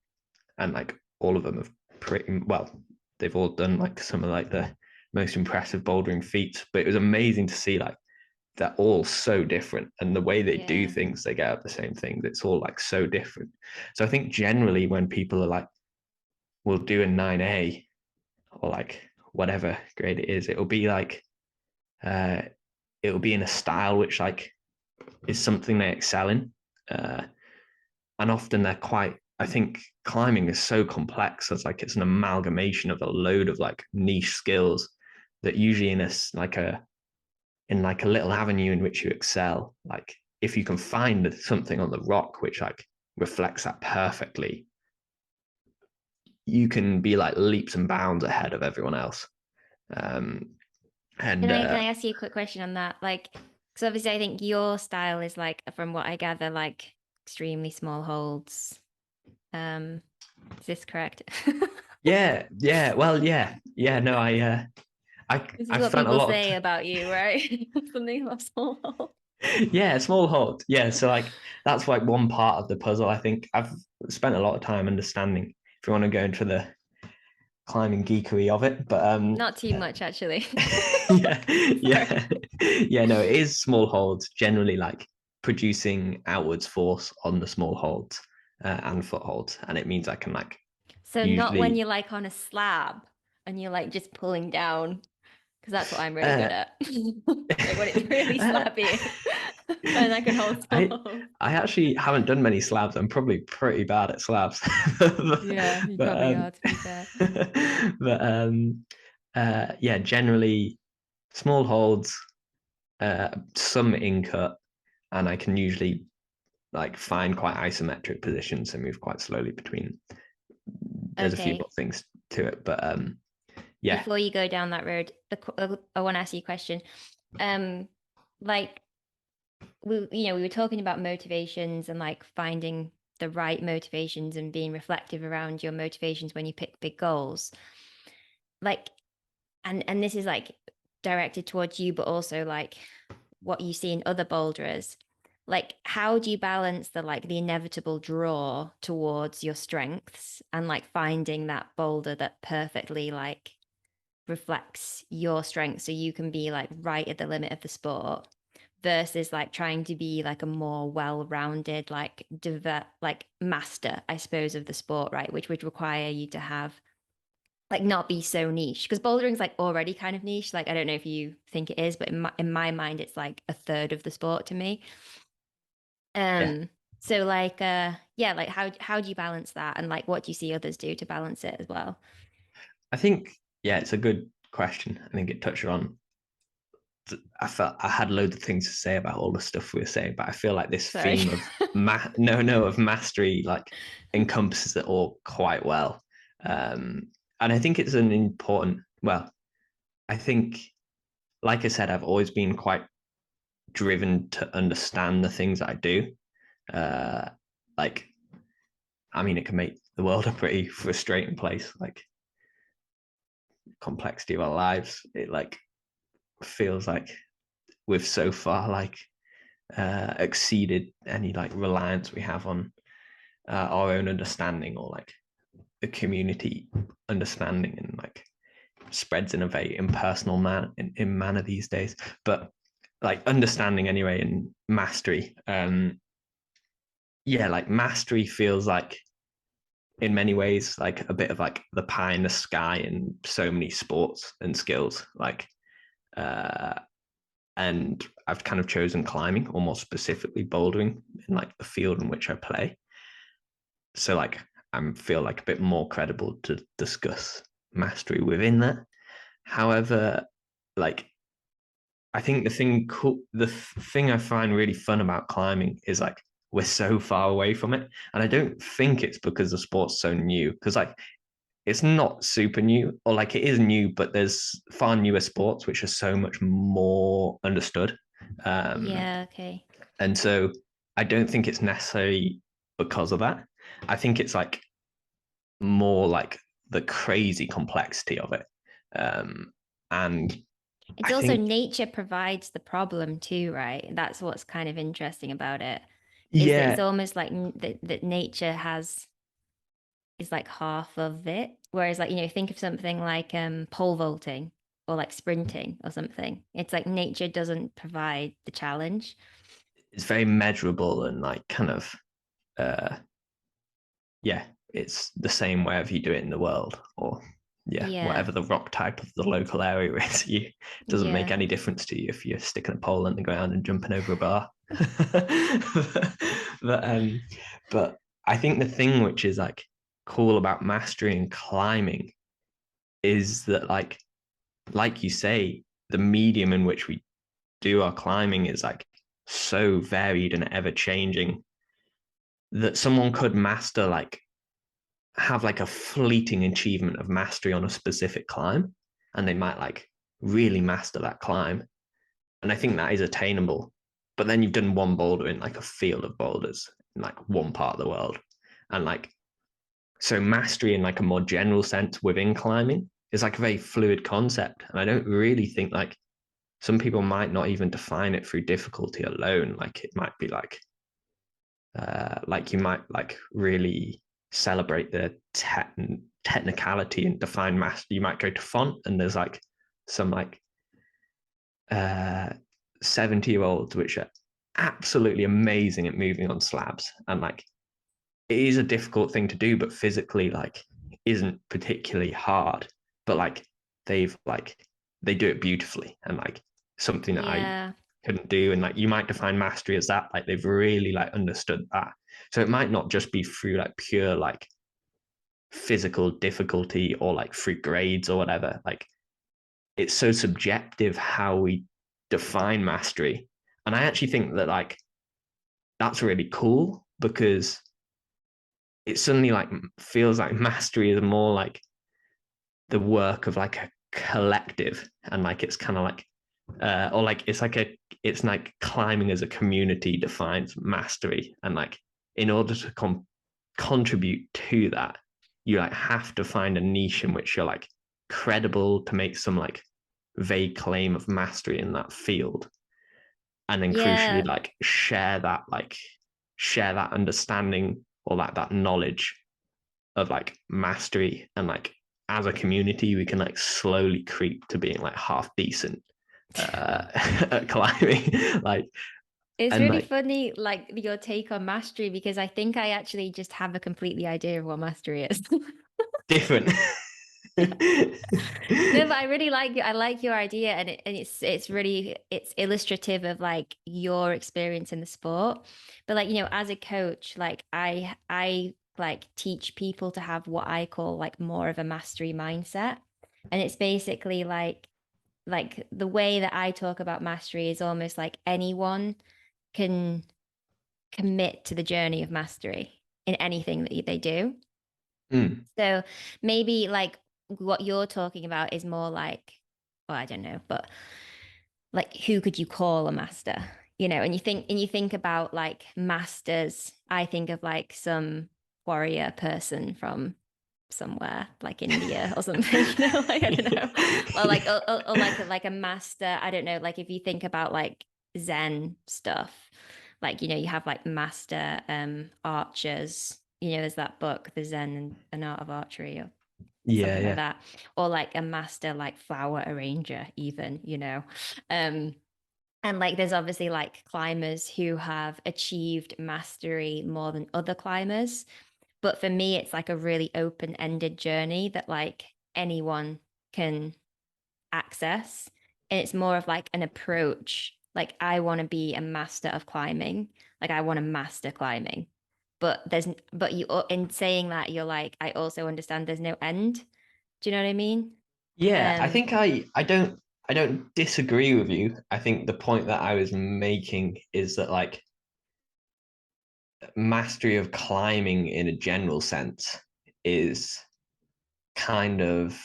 and like all of them have pretty well, they've all done like some of like the most impressive bouldering feats. But it was amazing to see like they're all so different, and the way they do yeah. things, they get up the same things. It's all like so different. So I think generally when people are like, we'll do a 9A or like whatever grade it is, it'll be like uh it'll be in a style which like is something they excel in. Uh and often they're quite I think climbing is so complex. It's like it's an amalgamation of a load of like niche skills that usually in like a little avenue in which you excel, like if you can find something on the rock which like reflects that perfectly, you can be like leaps and bounds ahead of everyone else. um Can and I ask you a quick question on that? Like, because obviously I think your style is like, from what I gather, like extremely small holds. Um, is this correct? yeah, well, yeah, no, This is I've what spent a people lot say of about you, right? Something about small hold. yeah, small hold. Yeah, so like that's like one part of the puzzle. I think I've spent a lot of time understanding if you want to go into the climbing geekery of it. But Not too much, actually. yeah, Sorry. yeah, yeah. No, it is small holds generally like producing outwards force on the small holds and footholds, and it means I can like So not when usually you're like on a slab and you're like just pulling down. because that's what I'm really good uh, at. Like when it's really slabby, and I can hold small I holes. I actually haven't done many slabs. I'm probably pretty bad at slabs, Yeah, you but probably are, to be fair. but yeah, generally small holds, some in cut, and I can usually like find quite isometric positions and move quite slowly between. There's a few Okay. more things to it, but yeah, Before you go down that road, I want to ask you a question. Um, like we were talking about motivations and like finding the right motivations and being reflective around your motivations when you pick big goals. Like, and this is like directed towards you, but also like what you see in other boulderers. Like, how do you balance the inevitable draw towards your strengths and like finding that boulder that perfectly like reflects your strength so you can be like right at the limit of the sport versus like trying to be like a more well-rounded like master, I suppose, of the sport, right? Which would require you to have like not be so niche because bouldering's like already kind of niche. Like I don't know if you think it is, but in my mind it's like a third of the sport to me. yeah. So like yeah, like how do you balance that and like what do you see others do to balance it as well? I think yeah, it's a good question. I think it touched on. I felt I had loads of things to say about all the stuff we were saying, but I feel like this Sorry. theme of of mastery like encompasses it all quite well. And I think it's an important. Well, I think, like I said, I've always been quite driven to understand the things I do. Uh, like, I mean, it can make the world a pretty frustrating place. Like complexity of our lives, it like feels like we've so far like exceeded any like reliance we have on our own understanding or like the community understanding and like spreads in a very impersonal in manner these days. But like understanding anyway and mastery, yeah, like mastery feels like in many ways like a bit of like the pie in the sky in so many sports and skills. Like uh and I've kind of chosen climbing, or more specifically bouldering, in like the field in which I play. So like I feel like a bit more credible to discuss mastery within that. However, like I think the thing I find really fun about climbing is like we're so far away from it, and I don't think it's because the sport's so new. Because like it's not super new, or like it is new, but there's far newer sports which are so much more understood. Um, Yeah, okay. and so I don't think it's necessarily because of that. I think it's like more like the crazy complexity of it. Um, and It's I also think, nature provides the problem too, right? That's what's kind of interesting about it, is that it's yeah, almost like that nature has is like half of it. Whereas like, think of something like pole vaulting or like sprinting or something. It's like nature doesn't provide the challenge. it's very measurable and like kind of, uh, yeah, it's the same wherever you do it in the world, or yeah, Yeah. whatever the rock type of the local area is, you doesn't make Yeah. any difference to you if you're sticking a pole in the ground and jumping over a bar. but but I think the thing which is like cool about mastery and climbing is that like you say, the medium in which we do our climbing is like so varied and ever changing that someone could master like have like a fleeting achievement of mastery on a specific climb, and they might like really master that climb, and I think that is attainable. But then you've done one boulder in like a field of boulders in like one part of the world, and like so mastery in like a more general sense within climbing is like a very fluid concept, and I don't really think like some people might not even define it through difficulty alone. Like it might be like you might like really celebrate the technicality and define master. You might go to font and there's like some like uh 70-year-olds which are absolutely amazing at moving on slabs, and like it is a difficult thing to do, but physically like isn't particularly hard. But like they've like they do it beautifully, and like something that I Yeah. couldn't do. And like you might define mastery as that, like they've really like understood that. So it might not just be through like pure like physical difficulty or like through grades or whatever. Like it's so subjective how we define mastery. And I actually think that like that's really cool because it suddenly like feels like mastery is more like the work of like a collective, and like it's kind of like or like it's like climbing as a community defines mastery, and like in order to contribute to that, you like have to find a niche in which you're like credible to make some like vague claim of mastery in that field, and then crucially Yeah. like share that understanding or like that knowledge of like mastery, and like as a community we can like slowly creep to being like half decent at climbing like It's and really like funny, like your take on mastery, because I think I actually just have a completely idea of what mastery is. different. No, but I really I like your idea, and it's really it's illustrative of like your experience in the sport. But like, as a coach, like I like teach people to have what I call like more of a mastery mindset. And it's basically like the way that I talk about mastery is almost like anyone can commit to the journey of mastery in anything that they do. Mm. So maybe like what you're talking about is more like, well, I don't know, but like who could you call a master? And you think about like masters, I think of like some warrior person from somewhere like India or something, like I don't know. Or like Yeah. or like a master, I don't know, like if you think about like Zen stuff, like you have like master archers, there's that book, The Zen and an Art of Archery, or Yeah, something like yeah. that, or like a master like flower arranger even, um and like there's obviously like climbers who have achieved mastery more than other climbers, but for me it's like a really open-ended journey that like anyone can access, and it's more of like an approach, like I want to be a master of climbing, like I want to master climbing, but you, in saying that, you're like, I also understand there's no end. Do you know what I mean? Yeah, I Um, think I don't disagree with you. I think the point that I was making is that like mastery of climbing in a general sense is kind of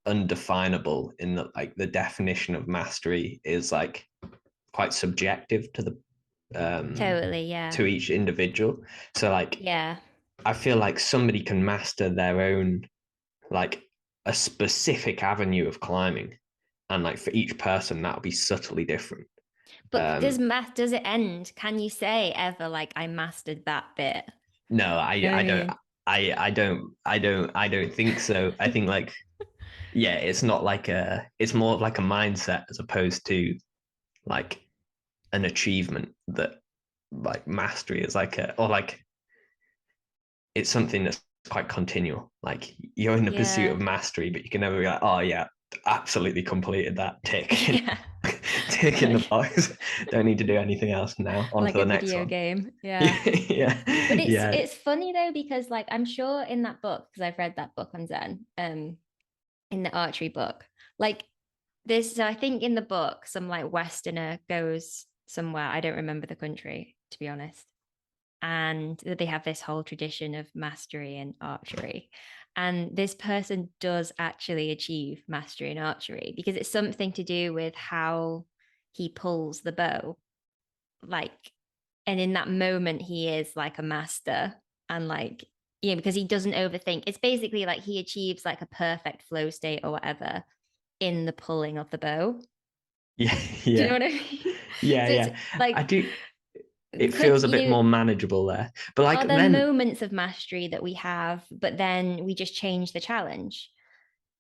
undefinable, in that like the definition of mastery is like quite subjective totally, yeah. to each individual. So like Yeah. I feel like somebody can master their own like a specific avenue of climbing, and like for each person that'll be subtly different. But um does it end? Can you say ever like I mastered that bit? no, You know what I I don't, mean? I don't think so. I think like yeah, it's not like it's more of like a mindset as opposed to like an achievement. That like mastery is like a, or like it's something that's quite continual. Like you're in the pursuit Yeah. of mastery, but you can never be like, oh yeah, absolutely completed that tick. Yeah. Tick in the Like box. Don't need to do anything else now. On to like a the next video one. game. Yeah. Yeah, But it's yeah, it's funny though, because like I'm sure in that book, because I've read that book on Zen, in the archery book, like this, so I think in the book some like Westerner goes somewhere, I don't remember the country to be honest, and they have this whole tradition of mastery in archery, and this person does actually achieve mastery in archery because it's something to do with how he pulls the bow, like, and in that moment he is like a master, and like, because he doesn't overthink, it's basically like he achieves like a perfect flow state or whatever in the pulling of the bow. yeah, Do you know yeah, what I mean? yeah, So it's yeah. I like, do. It could feels a bit more manageable there, but like are there then, moments of mastery that we have, but then we just change the challenge?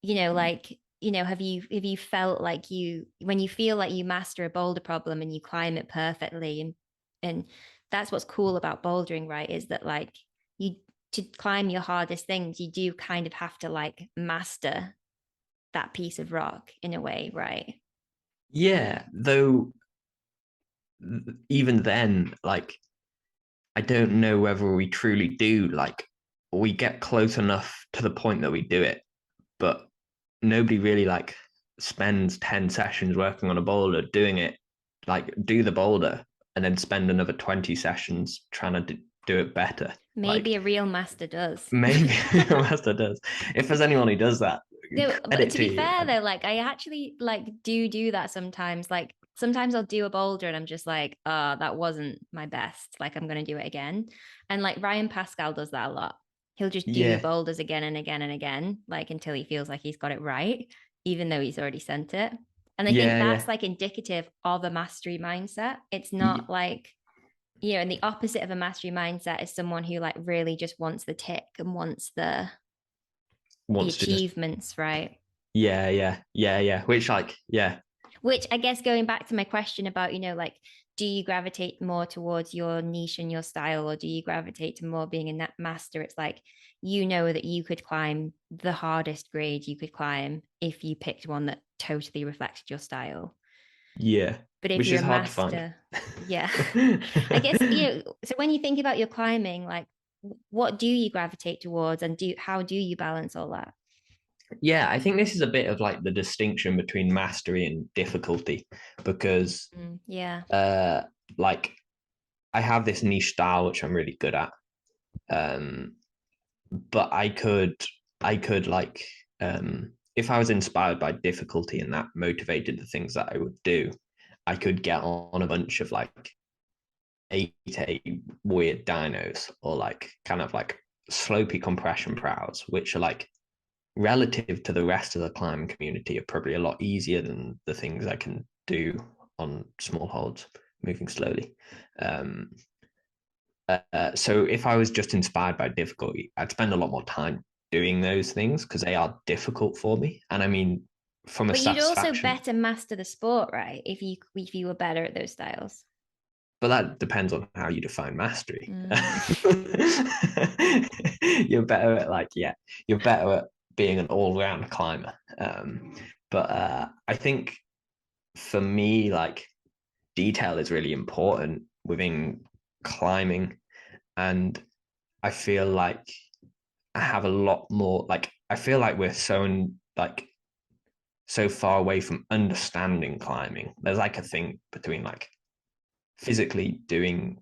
Like, have you felt like you, when you feel like you master a boulder problem and you climb it perfectly, and that's what's cool about bouldering, right? Is that like, you, to climb your hardest things, you do kind of have to like master that piece of rock in a way, right? Yeah, though even then, like I don't know whether we truly do. Like we get close enough to the point that we do it, but nobody really like spends 10 sessions working on a boulder doing it, like do the boulder and then spend another 20 sessions trying to do it better. Maybe Like a real master does. maybe Master does. If there's anyone who does that, No, but credit to to be you. fair though, like I actually like do that sometimes. Like sometimes I'll do a boulder and I'm just like, that wasn't my best. Like I'm gonna do it again. And like Ryan Pascal does that a lot. He'll just do Yeah, boulders again and again and again, like until he feels like he's got it right, even though he's already sent it. And I think yeah, that's like indicative of a mastery mindset. It's yeah. not like, and the opposite of a mastery mindset is someone who like really just wants the tick and wants the Wants to just achievements, right? yeah. Which like yeah, Which I guess going back to my question about, like, do you gravitate more towards your niche and your style, or do you gravitate to more being a net master? It's like, that you could climb the hardest grade you could climb if you picked one that totally reflected your style. yeah. But if Which you're is a hard to find. master, yeah. I guess, so when you think about your climbing, like, what do you gravitate towards, and how do you balance all that? Yeah, I think this is a bit of like the distinction between mastery and difficulty because Yeah. uh like I have this niche style which I'm really good at. Um but I could like if I was inspired by difficulty and that motivated the things that I would do, I could get on a bunch of like 8A weird dynos or like kind of like slopey compression prows, which are like relative to the rest of the climbing community are probably a lot easier than the things I can do on small holds, moving slowly. Um, so if I was just inspired by difficulty, I'd spend a lot more time doing those things because they are difficult for me. And I mean, from a But you'd also satisfaction, better master the sport, right? If you were better at those styles. but that depends on how you define mastery. Mm. You're better at like, yeah, you're better at being an all-round climber. But I think for me, like detail is really important within climbing, and I feel like I have a lot more. Like I feel like we're like so far away from understanding climbing. There's like a thing between like physically doing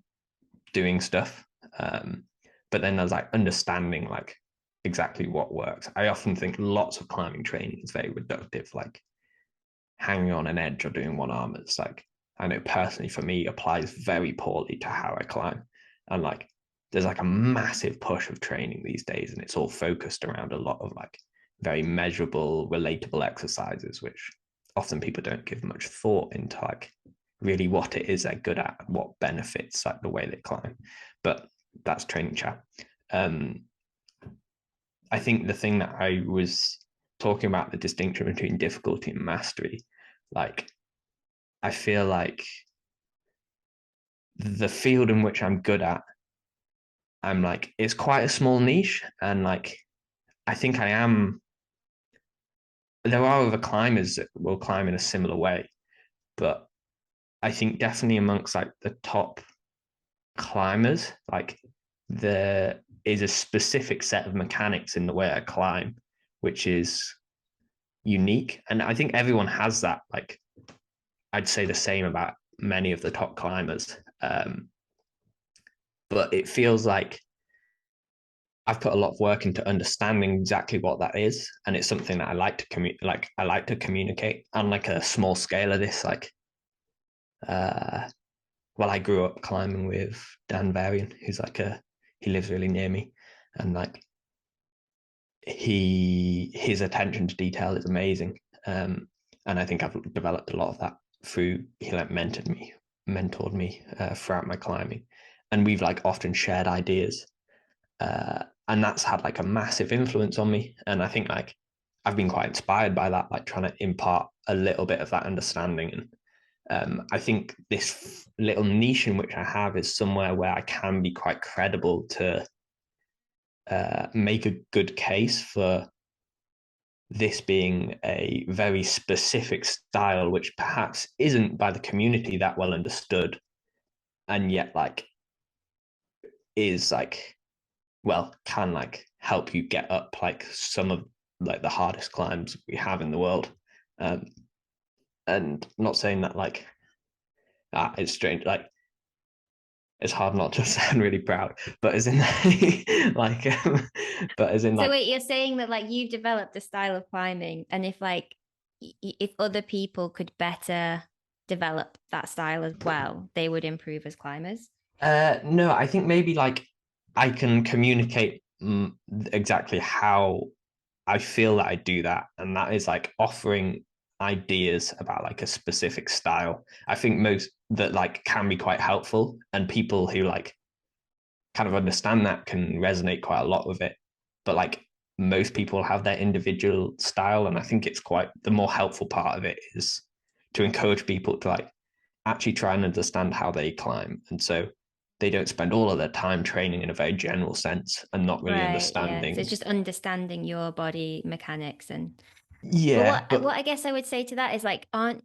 stuff. But then there's like understanding like exactly what works. I often think lots of climbing training is very reductive, like hanging on an edge or doing one arm. It's like I know personally for me applies very poorly to how I climb. And like there's like a massive push of training these days, and it's all focused around a lot of like very measurable, relatable exercises, which often people don't give much thought into like really what it is they're good at, what benefits like the way they climb. But that's training chat. Um, I think the thing that I was talking about the distinction between difficulty and mastery, like I feel like the field in which I'm good at, I'm like it's quite a small niche, and like I think I am. There are other climbers that will climb in a similar way, but I think definitely amongst like the top climbers, like there is a specific set of mechanics in the way I climb, which is unique. And I think everyone has that. Like I'd say the same about many of the top climbers. But it feels like I've put a lot of work into understanding exactly what that is, and it's something that I like to I like to communicate on like a small scale of this. Like, uh, well, I grew up climbing with Dan Varian, who's like he lives really near me, and like his attention to detail is amazing. And I think I've developed a lot of that through he like mentored me throughout my climbing, and we've like often shared ideas, and that's had like a massive influence on me. And I think like I've been quite inspired by that, like trying to impart a little bit of that understanding. And I think this little niche in which I have is somewhere where I can be quite credible to make a good case for this being a very specific style, which perhaps isn't by the community that well understood, and yet like is like, well, can like help you get up like some of like the hardest climbs we have in the world. Um, and not saying that like it's strange, like it's hard not to sound really proud, but as in like, but as in So like, wait, you're saying that like you've developed a style of climbing, and if like if other people could better develop that style as well, they would improve as climbers. no, I think maybe like I can communicate exactly how I feel that I do that, and that is like offering ideas about like a specific style. I think most that like can be quite helpful, and people who like kind of understand that can resonate quite a lot with it. But like most people have their individual style, and I think it's quite the more helpful part of it is to encourage people to like actually try and understand how they climb, and so they don't spend all of their time training in a very general sense and not really Right, yeah. So understanding. it's just understanding your body mechanics and but Yeah, what but I guess I would say to that is like aren't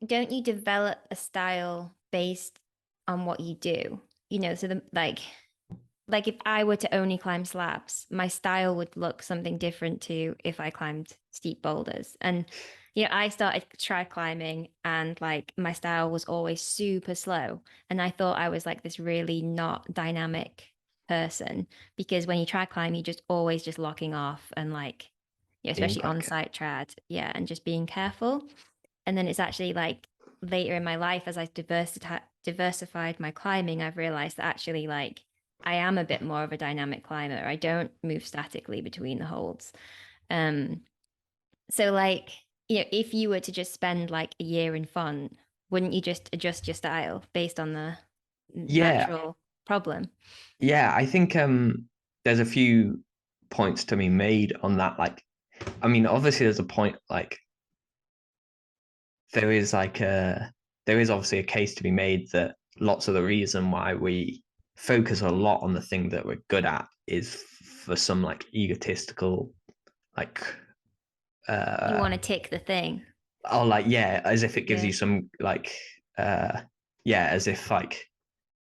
don't you develop a style based on what you do? You know, so the like if I were to only climb slabs, my style would look something different to if I climbed steep boulders. And I started try climbing and like my style was always super slow. And I thought I was like this really not dynamic person because when you try climb, you're just always just locking off and like, being especially quite on careful. site trad, yeah, and just being careful. And then it's actually like later in my life as I diversified my climbing, I've realized that actually like I am a bit more of a dynamic climber. I don't move statically between the holds. Um, so like, if you were to just spend like a year in fun, wouldn't you just adjust your style based on the Yeah, natural problem? yeah, I think there's a few points to be made on that. Like, I mean, obviously there's a point like there is like a there is obviously a case to be made that lots of the reason why we focus a lot on the thing that we're good at is for some like egotistical like You uh want to tick the thing. oh like yeah, as if it gives Yeah. you some like uh yeah, as if like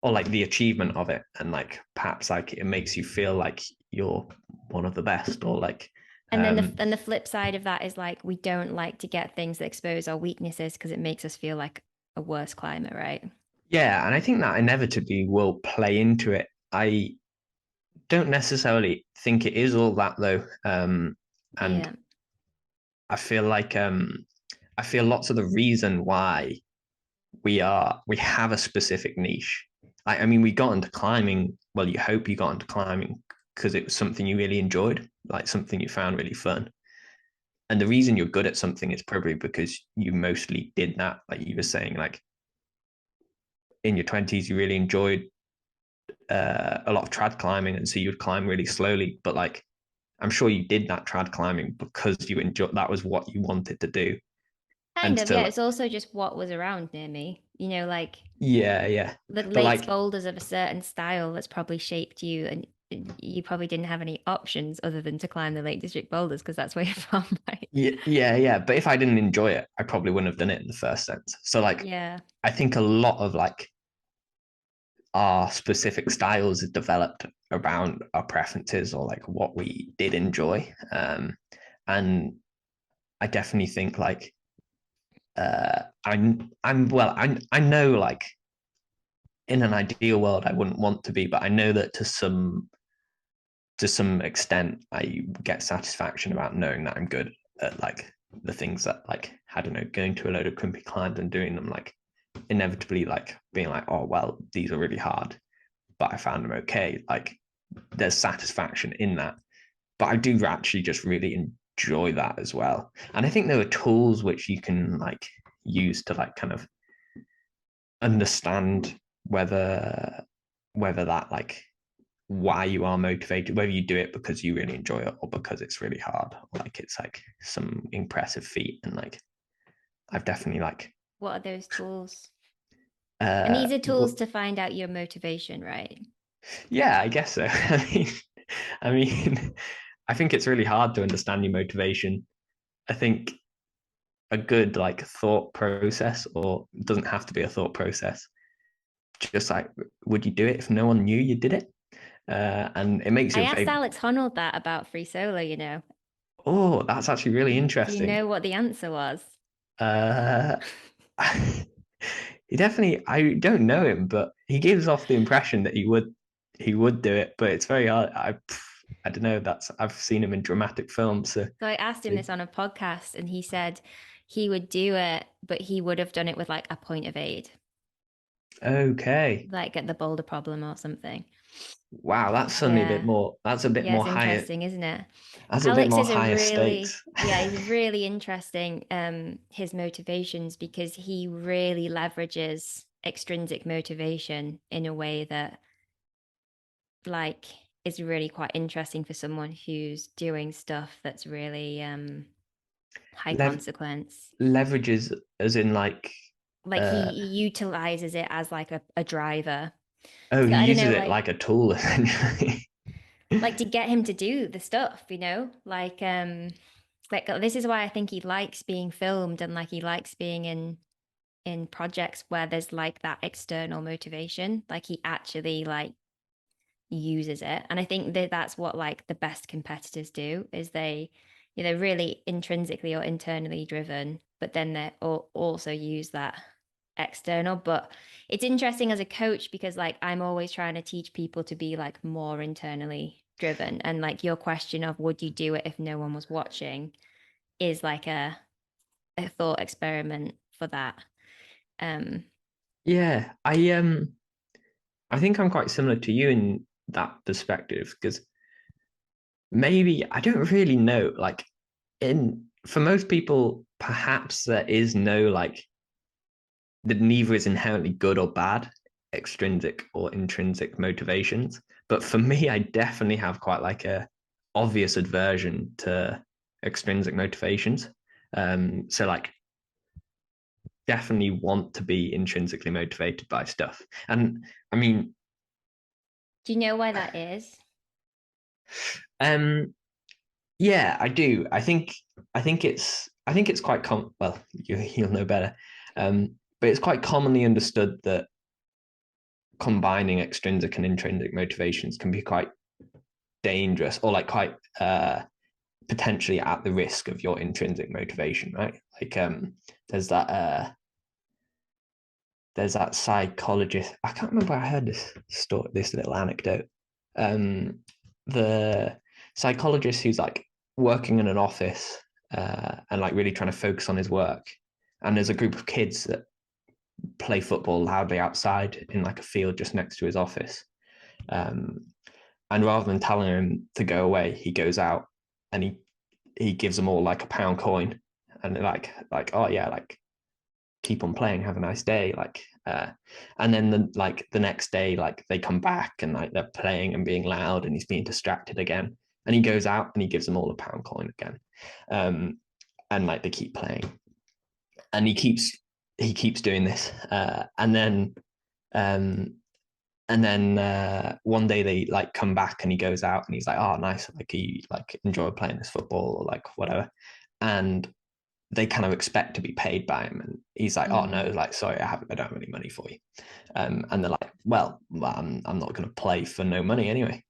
or like the achievement of it, and like perhaps like it makes you feel like you're one of the best, or like And then um the flip side of that is like we don't like to get things that expose our weaknesses because it makes us feel like a worse climber, right? yeah, and I think that inevitably will play into it. I don't necessarily think it is all that though. And Yeah. I feel like I feel lots of the reason why we have a specific niche. I mean, we got into climbing. Well, you hope you got into climbing because it was something you really enjoyed, like something you found really fun. And the reason you're good at something is probably because you mostly did that. Like you were saying, like in your 20s, you really enjoyed a lot of trad climbing, and so you'd climb really slowly. But like, I'm sure you did that trad climbing because you enjoyed that was what you wanted to do. Kind And of, so, yeah. like, It's also just what was around near me. Like yeah, yeah. the But lakes like, boulders of a certain style that's probably shaped you, and you probably didn't have any options other than to climb the Lake District boulders because that's where you're from, right? yeah, yeah, yeah. But if I didn't enjoy it, I probably wouldn't have done it in the first sense. So like, Yeah. I think a lot of like our specific styles is developed around our preferences or like what we did enjoy. And I definitely think like I'm well I know like in an ideal world I wouldn't want to be, but I know that to some extent I get satisfaction about knowing that I'm good at like the things that like I don't know, going to a load of crimpy climbs and doing them like inevitably like being like, oh well, these are really hard, but I found them okay. Like there's satisfaction in that. But I do actually just really enjoy that as well. And I think there are tools which you can like use to like kind of understand whether that like why you are motivated, whether you do it because you really enjoy it or because it's really hard, or like it's like some impressive feat. And like I've definitely like What are those tools? And uh these are tools well, to find out your motivation, right? yeah, I guess so. I mean I think it's really hard to understand your motivation. I think a good like thought process, or it doesn't have to be a thought process, just like, would you do it if no one knew you did it? And it makes I you asked very, Alex Honnold that about free solo, you know. oh, that's actually really Do you interesting. know what the answer was? Uh, he definitely, I don't know him, but he gives off the impression that he would do it, but it's very hard. I don't know. That's I've seen him in dramatic films, so, So I asked him so this on a podcast, and he said he would do it, but he would have done it with like a point of aid, okay. like at the boulder problem or something. Wow, that's suddenly a bit Yeah. more. That's a bit Yeah, more it's higher. interesting, isn't it? That's a bit Alex more is a higher really, stakes. yeah, he's really interesting, his motivations because he really leverages extrinsic motivation in a way that like is really quite interesting for someone who's doing stuff that's really high Lev- consequence. Leverages, as in like, Like uh, he utilizes it as like a driver. oh, So he I don't uses know, it like a tool essentially. like to get him to do the stuff, you know? Like this is why I think he likes being filmed and like he likes being in projects where there's like that external motivation. Like he actually like uses it. And I think that that's what like the best competitors do is they they're really intrinsically or internally driven, but then they also use that external. But it's interesting as a coach because like I'm always trying to teach people to be like more internally driven. And like your question of would you do it if no one was watching is like a thought experiment for that. Um Yeah, I think I'm quite similar to you in that perspective because maybe I don't really know. Like, in for most people, perhaps there is no like that neither is inherently good or bad, extrinsic or intrinsic motivations. But for me, I definitely have quite like a obvious aversion to extrinsic motivations. So like definitely want to be intrinsically motivated by stuff. And I mean, do you know why that is? um, yeah, I do. I think it's quite well, you'll know better. But it's quite commonly understood that combining extrinsic and intrinsic motivations can be quite dangerous or like quite potentially at the risk of your intrinsic motivation, right? Like there's that psychologist. I can't remember where I heard this story, this little anecdote. The psychologist who's like working in an office and like really trying to focus on his work. And there's a group of kids that play football loudly outside in like a field just next to his office. Um, and rather than telling him to go away, he goes out and he gives them all like a pound coin, and they're like oh yeah, like keep on playing, have a nice day, like and then the next day like they come back and like they're playing and being loud and he's being distracted again, and he goes out and he gives them all a pound coin again, and like they keep playing, and he keeps doing this, um and then one day they like come back and he goes out and he's like, oh nice, like he like enjoy playing this football or like whatever, and they kind of expect to be paid by him, and he's like, oh no, Mm. like sorry, I don't have any money for you, and they're like, well, I'm not going to play for no money anyway,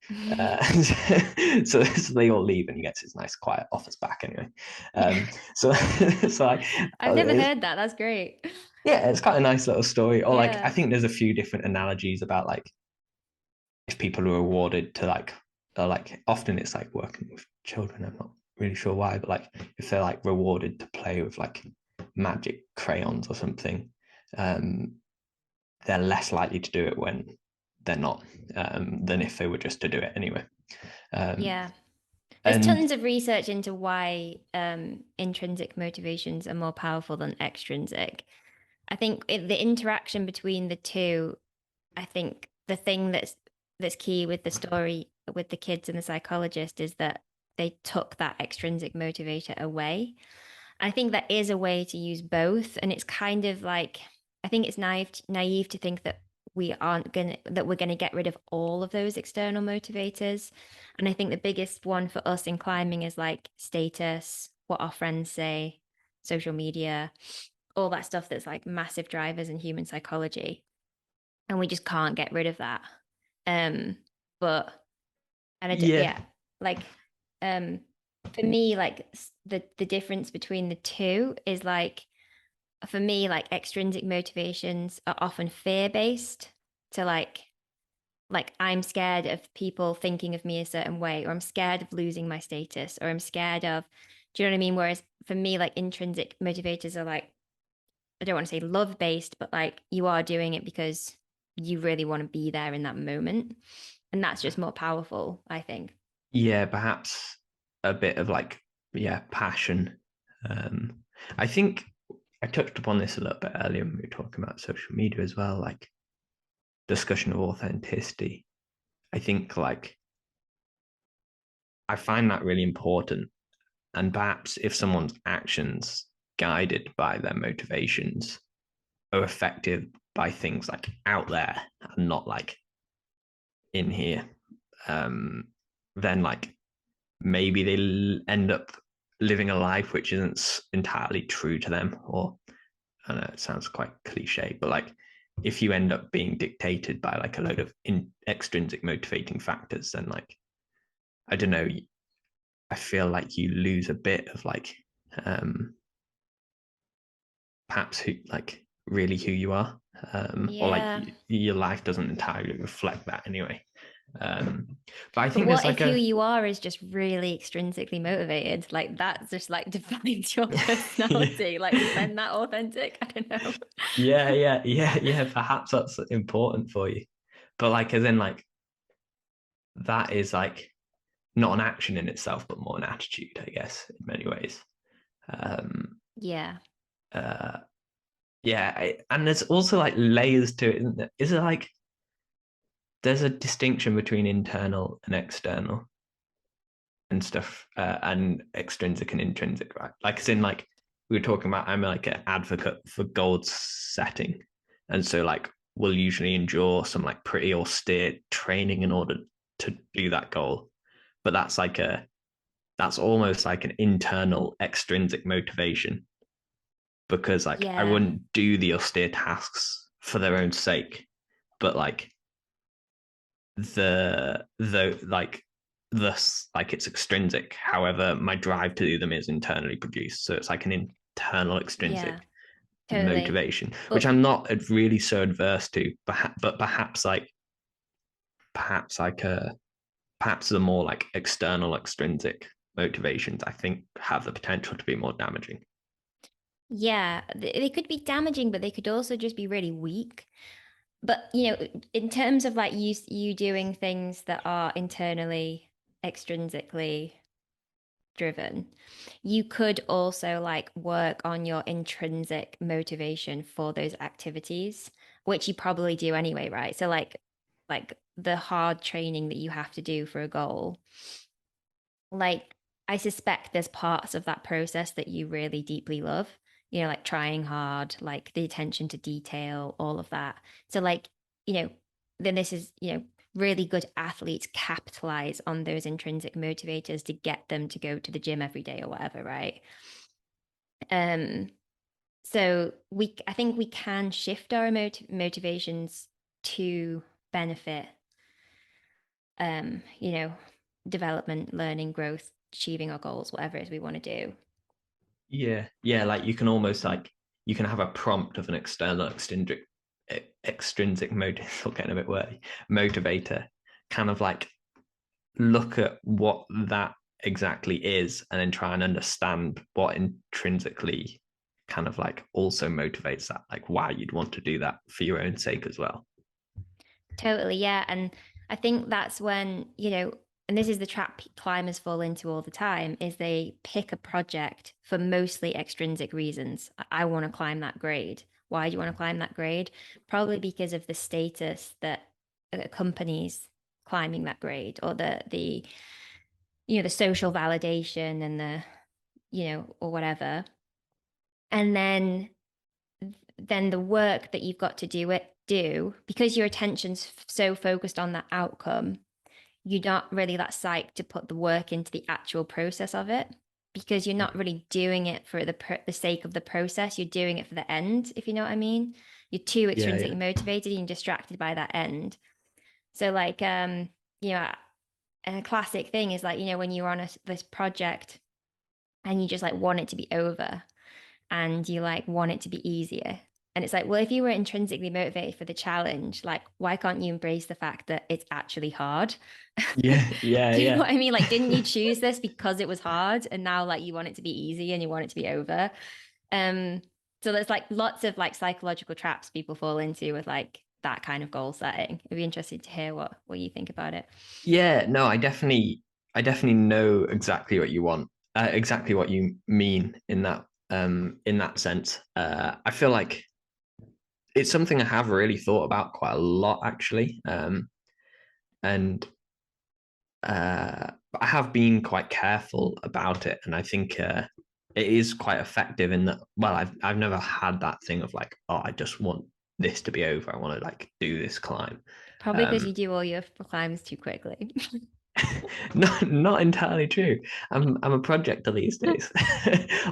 so they all leave and he gets his nice quiet office back anyway, so so I, I've never it's, heard that. That's great. yeah, it's quite a nice little story. Or like I Yeah. think there's a few different analogies about like if people are awarded to like often it's like working with children. I'm not really sure why, but like if they're like rewarded to play with like magic crayons or something, um, they're less likely to do it when they're not, than if they were just to do it anyway. Um, Yeah. There's and tons of research into why intrinsic motivations are more powerful than extrinsic. I think the interaction between the two, I think the thing that's key with the story with the kids and the psychologist is that they took that extrinsic motivator away. I think that is a way to use both, and it's kind of like I think it's naive to think that we're gonna get rid of all of those external motivators. And I think the biggest one for us in climbing is like status what our friends say, social media, all that stuff that's like massive drivers in human psychology. And we just can't get rid of that. Um, but and Yeah, yeah, like um for me, like the difference between the two is like for me, like extrinsic motivations are often fear based to like I'm scared of people thinking of me a certain way, or I'm scared of losing my status, or I'm scared of, do you know what I mean? Whereas for me, like intrinsic motivators are like, I don't want to say love based, but like you are doing it because you really want to be there in that moment. And that's just more powerful, I think. yeah, perhaps a bit of like, yeah, passion. Um, I think I touched upon this a little bit earlier when we were talking about social media as well, like discussion of authenticity. I think like I find that really important. And perhaps if someone's actions guided by their motivations are affected by things like out there and not like in here, um, then like maybe they end up living a life which isn't entirely true to them. Or I know it sounds quite cliche, but like if you end up being dictated by like a load of extrinsic motivating factors, then like I don't know, I feel like you lose a bit of like um perhaps who like really who you are, or like Yeah. your life doesn't entirely reflect that anyway. um but I But think there's what like if who a you are is just really extrinsically motivated? Like that just like defines your personality. Like is then that authentic? I don't know. yeah, perhaps that's important for you, but like as in like that is like not an action in itself but more an attitude, I guess, in many ways. um Yeah. uh yeah, and there's also like layers to it, isn't there? Is it like there's a distinction between internal and external and stuff, and extrinsic and intrinsic, right? Like, as in, like we were talking about, I'm like an advocate for goal setting, and so like we'll usually endure some like pretty austere training in order to do that goal, but that's almost like an internal extrinsic motivation, because like I Yeah. wouldn't do the austere tasks for their own sake, but like the like thus like it's extrinsic. However, my drive to do them is internally produced. So it's like an internal Yeah. extrinsic Totally. motivation, which But I'm not really so adverse to. But perhaps like perhaps the more like external extrinsic motivations, I think, have the potential to be more damaging. yeah, they could be damaging, but they could also just be really weak. But you know, in terms of like you doing things that are internally extrinsically driven, you could also like work on your intrinsic motivation for those activities, which you probably do anyway, right? So like the hard training that you have to do for a goal, like I suspect there's parts of that process that you really deeply love, you know, like trying hard, like the attention to detail, all of that. So like, you know, then this is, you know, really good athletes capitalize on those intrinsic motivators to get them to go to the gym every day or whatever, right? Um, so I think we can shift our motivations to benefit, you know, development, learning, growth, achieving our goals, whatever it is we want to do. Yeah, like you can almost like you can have a prompt of an external extrinsic motive, or getting a bit wordy, motivator, kind of like look at what that exactly is and then try and understand what intrinsically kind of like also motivates that, like why you'd want to do that for your own sake as well. Totally, yeah. And I think that's when, you know, and this is the trap climbers fall into all the time, is they pick a project for mostly extrinsic reasons. I want to climb that grade. Why do you want to climb that grade? Probably because of the status that accompanies climbing that grade, or the you know, the social validation and the, you know, or whatever. And then the work that you've got to do because your attention's so focused on that outcome, you're not really that psyched to put the work into the actual process of it, because you're not really doing it for the sake of the process. You're doing it for the end, if you know what I mean. You're too Yeah, extrinsically yeah. motivated and distracted by that end. So like you know, and a classic thing is like, you know, when you're on this project and you just like want it to be over and you like want it to be easier. And it's like, well, if you were intrinsically motivated for the challenge, like, why can't you embrace the fact that it's actually hard? Yeah, yeah, Do you know yeah. what I mean? Like, didn't you choose this because it was hard and now like you want it to be easy and you want it to be over? Um, so there's like lots of like psychological traps people fall into with like that kind of goal setting. I'd be interested to hear what you think about it. Yeah, no, I definitely know exactly what you want, exactly what you mean in that sense. I feel like it's something I have really thought about quite a lot actually. And I have been quite careful about it, and I think it is quite effective in that. Well, I've never had that thing of like, oh, I just want this to be over. I want to like do this climb. Probably because Um, you do all your climbs too quickly. not entirely true. I'm a projector these days,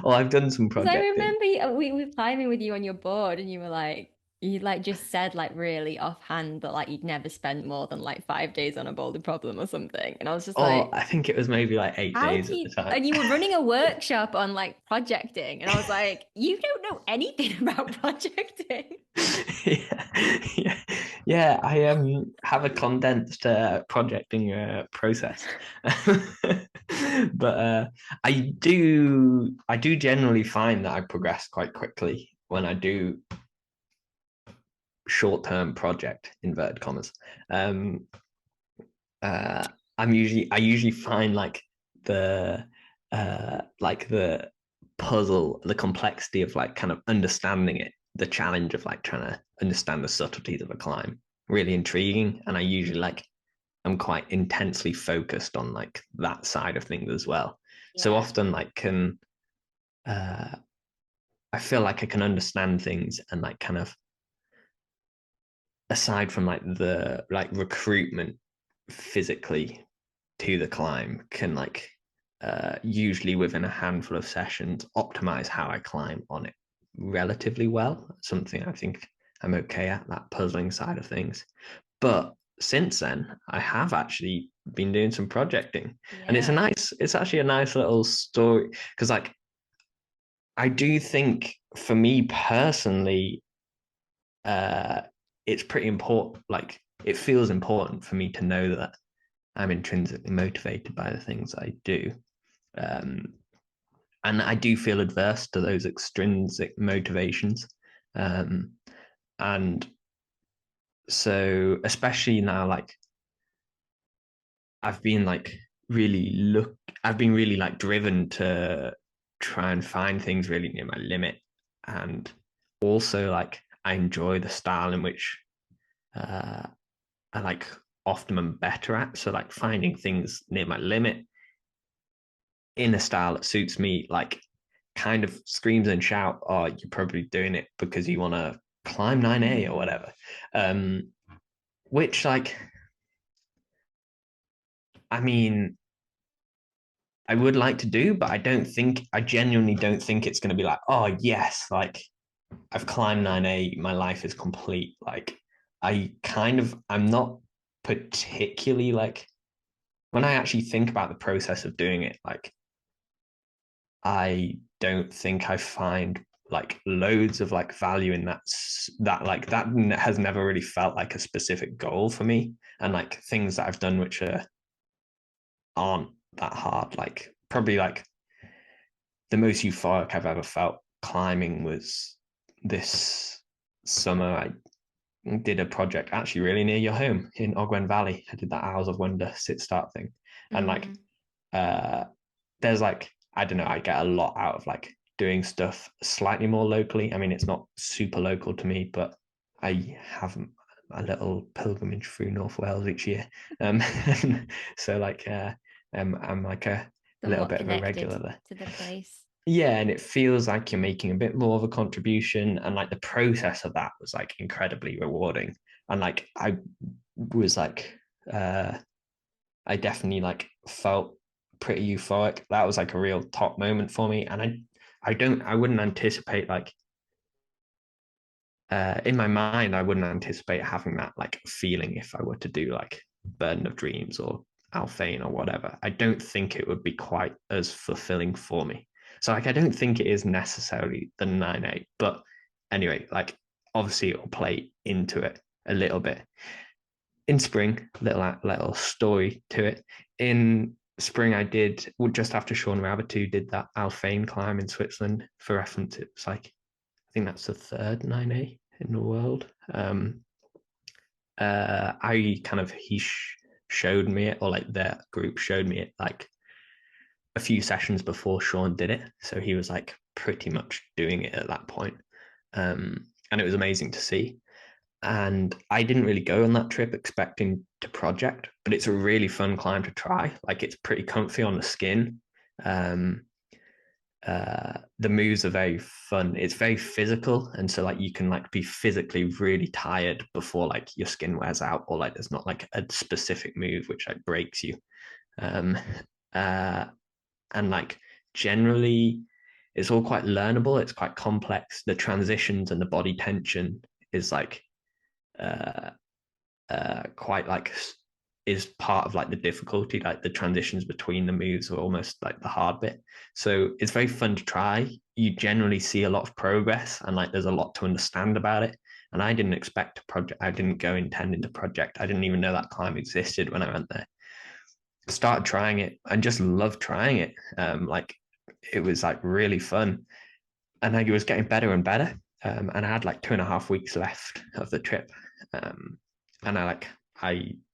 or I've done some Because I projecting. remember we were climbing with you on your board, and you were like, you like just said like really offhand that like you'd never spent more than like 5 days on a boulder problem or something, and I was just Or like, I think it was maybe like eight how days do at the you? time. And you were running a workshop on like projecting, and I was like, you don't know anything about projecting. Yeah, yeah. I have a condensed projecting process, but I do generally find that I progress quite quickly when I do short term project inverted commas. Um, uh, I usually find like the puzzle, the complexity of like kind of understanding it, the challenge of like trying to understand the subtleties of a climb really intriguing. And I usually like I'm quite intensely focused on like that side of things as well. So Yeah. often like can uh I feel like I can understand things and like kind of aside from like the like recruitment physically to the climb can like usually within a handful of sessions optimize how I climb on it relatively well. Something I think I'm okay at, that puzzling side of things. But since then, I have actually been doing some projecting, and Yeah. it's actually a nice little story because like I do think for me personally, uh, it's pretty important. Like it feels important for me to know that I'm intrinsically motivated by the things I do. Um, and I do feel adverse to those extrinsic motivations. Um, and so, especially now, like I've been like I've been really like driven to try and find things really near my limit. And also, like, I enjoy the style in which uh, I like often am better at. So, like, finding things near my limit in a style that suits me, like kind of screams and shout, oh, you're probably doing it because you want to climb 9A or Mm. whatever. Um, which like I mean, I would like to do, but I genuinely don't think it's gonna be like, oh yes, like I've climbed 9A, my life is complete. Like I'm not particularly like when I actually think about the process of doing it, like I don't think I find like loads of like value in that has never really felt like a specific goal for me. And like things that I've done which aren't that hard, like probably like the most euphoric I've ever felt climbing was this summer. I did a project actually really near your home in Ogwen Valley. I did that Hours of Wonder sit start thing. And like Mm. uh there's like I don't know, I get a lot out of like doing stuff slightly more locally. I mean, it's not super local to me, but I have a little pilgrimage through North Wales each year. So like I'm like a little Somewhat bit of a connected regular there. to the place. Yeah, and it feels like you're making a bit more of a contribution, and like the process of that was like incredibly rewarding. And like was like uh I definitely like felt pretty euphoric. That was like a real top moment for me. And I wouldn't anticipate like in my mind, I wouldn't anticipate having that like feeling if I were to do like Burden of Dreams or Alphane or whatever. I don't think it would be quite as fulfilling for me. So like I don't think it is necessarily the 9-8, but anyway, like obviously it'll play into it a little bit. In spring, little story to it. In spring, I did well, just after Sean Rabbit did that Alphane climb in Switzerland. For reference, it was like I think that's the third 9A in the world. I kind of showed me it, or like their group showed me it like a few sessions before Sean did it. So he was like pretty much doing it at that point. And it was amazing to see. And I didn't really go on that trip expecting to project, but it's a really fun climb to try. Like it's pretty comfy on the skin. Um, the moves are very fun. It's very physical, and so like you can like be physically really tired before like your skin wears out, or like there's not like a specific move which like breaks you. Um, uh, and like generally, it's all quite learnable. It's quite complex. The transitions and the body tension is like uh, quite like is part of like the difficulty. Like the transitions between the moves are almost like the hard bit. So it's very fun to try. You generally see a lot of progress, and like there's a lot to understand about it. And I didn't expect a project. I didn't go intending to project. I didn't even know that climb existed when I went there. Started trying it and just loved trying it. Like it was like really fun, and I was getting better and better. And I had like 2.5 weeks left of the trip. And I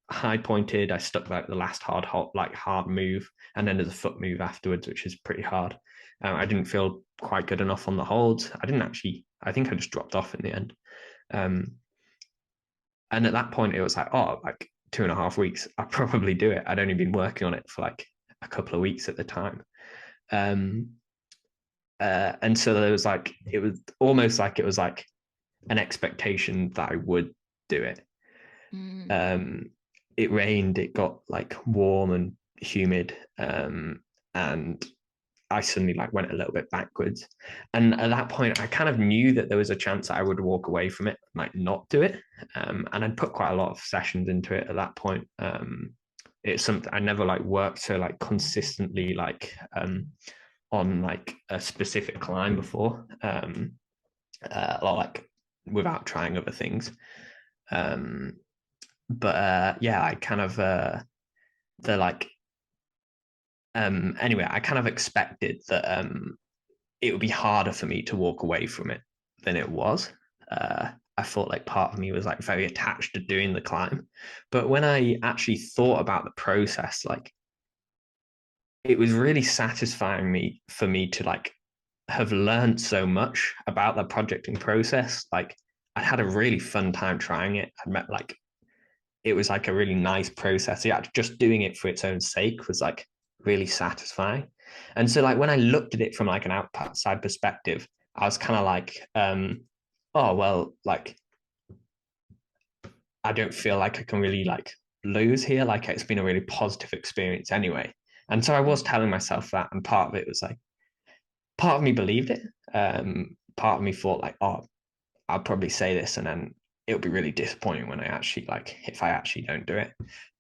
high pointed. I stuck like the last hard move, and then there's a foot move afterwards, which is pretty hard. I didn't feel quite good enough on the holds. I didn't actually. I think I just dropped off in the end. Um, and at that point, it was like, oh, like 2.5 weeks. I'll probably do it. I'd only been working on it for like a couple of weeks at the time. Um, and so there was like, it was almost like it was like an expectation that I would do it. Mm. It rained, it got like warm and humid, and I suddenly like went a little bit backwards. And at that point, I kind of knew that there was a chance that I would walk away from it, like not do it. And I'd put quite a lot of sessions into it at that point. It's something I never like worked so like consistently like on like a specific climb before, or like without trying other things. Um, but yeah, I kind of the like anyway, I kind of expected that it would be harder for me to walk away from it than it was. I thought like part of me was like very attached to doing the climb, but when I actually thought about the process, like it was really satisfying me for me to like have learned so much about the projecting process. Like I had a really fun time trying it. I met like it was like a really nice process. Yeah, just doing it for its own sake was like really satisfying. And so like when I looked at it from like an outside perspective, I was kind of like, oh well, like I don't feel like I can really like lose here. Like it's been a really positive experience anyway. And so I was telling myself that, and part of it was like, part of me believed it. Part of me thought like, oh, I'll probably say this and then it'll be really disappointing when I actually like if I actually don't do it.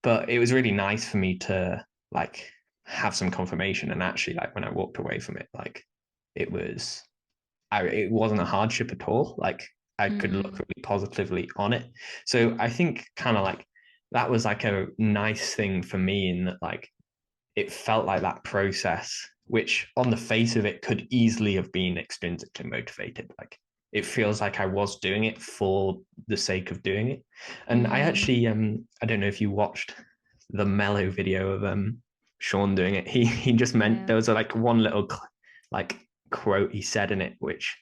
But it was really nice for me to like have some confirmation, and actually like when I walked away from it, like it was it wasn't a hardship at all. Like I could look Mm. really positively on it. So I think kind of like that was like a nice thing for me in that like it felt like that process, which on the face of it could easily have been extrinsically motivated. Like it feels like I was doing it for the sake of doing it. And I Mm. actually, I don't know if you watched the Mellow video of Sean doing it. He just meant there No. was a, like one little like quote he said in it, which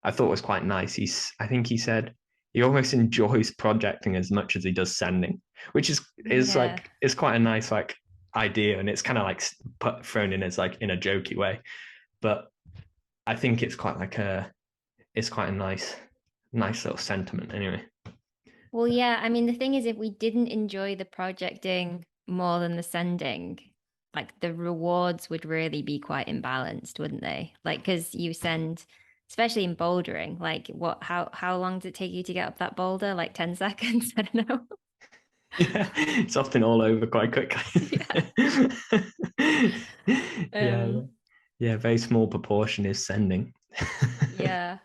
I thought was quite nice. I think he said he almost enjoys projecting as much as he does sending, which is Yeah. like it's quite a nice like idea, and it's kind of like thrown in as like in a jokey way, but I think it's quite a nice little sentiment anyway. Well, yeah, I mean, the thing is, if we didn't enjoy the projecting more than the sending, like the rewards would really be quite imbalanced, wouldn't they? Like, because you send, especially in bouldering, like how long does it take you to get up that boulder? Like 10 seconds? I don't know. Yeah, it's often all over quite quickly. Yeah. Yeah, Um, yeah, very small proportion is sending. yeah.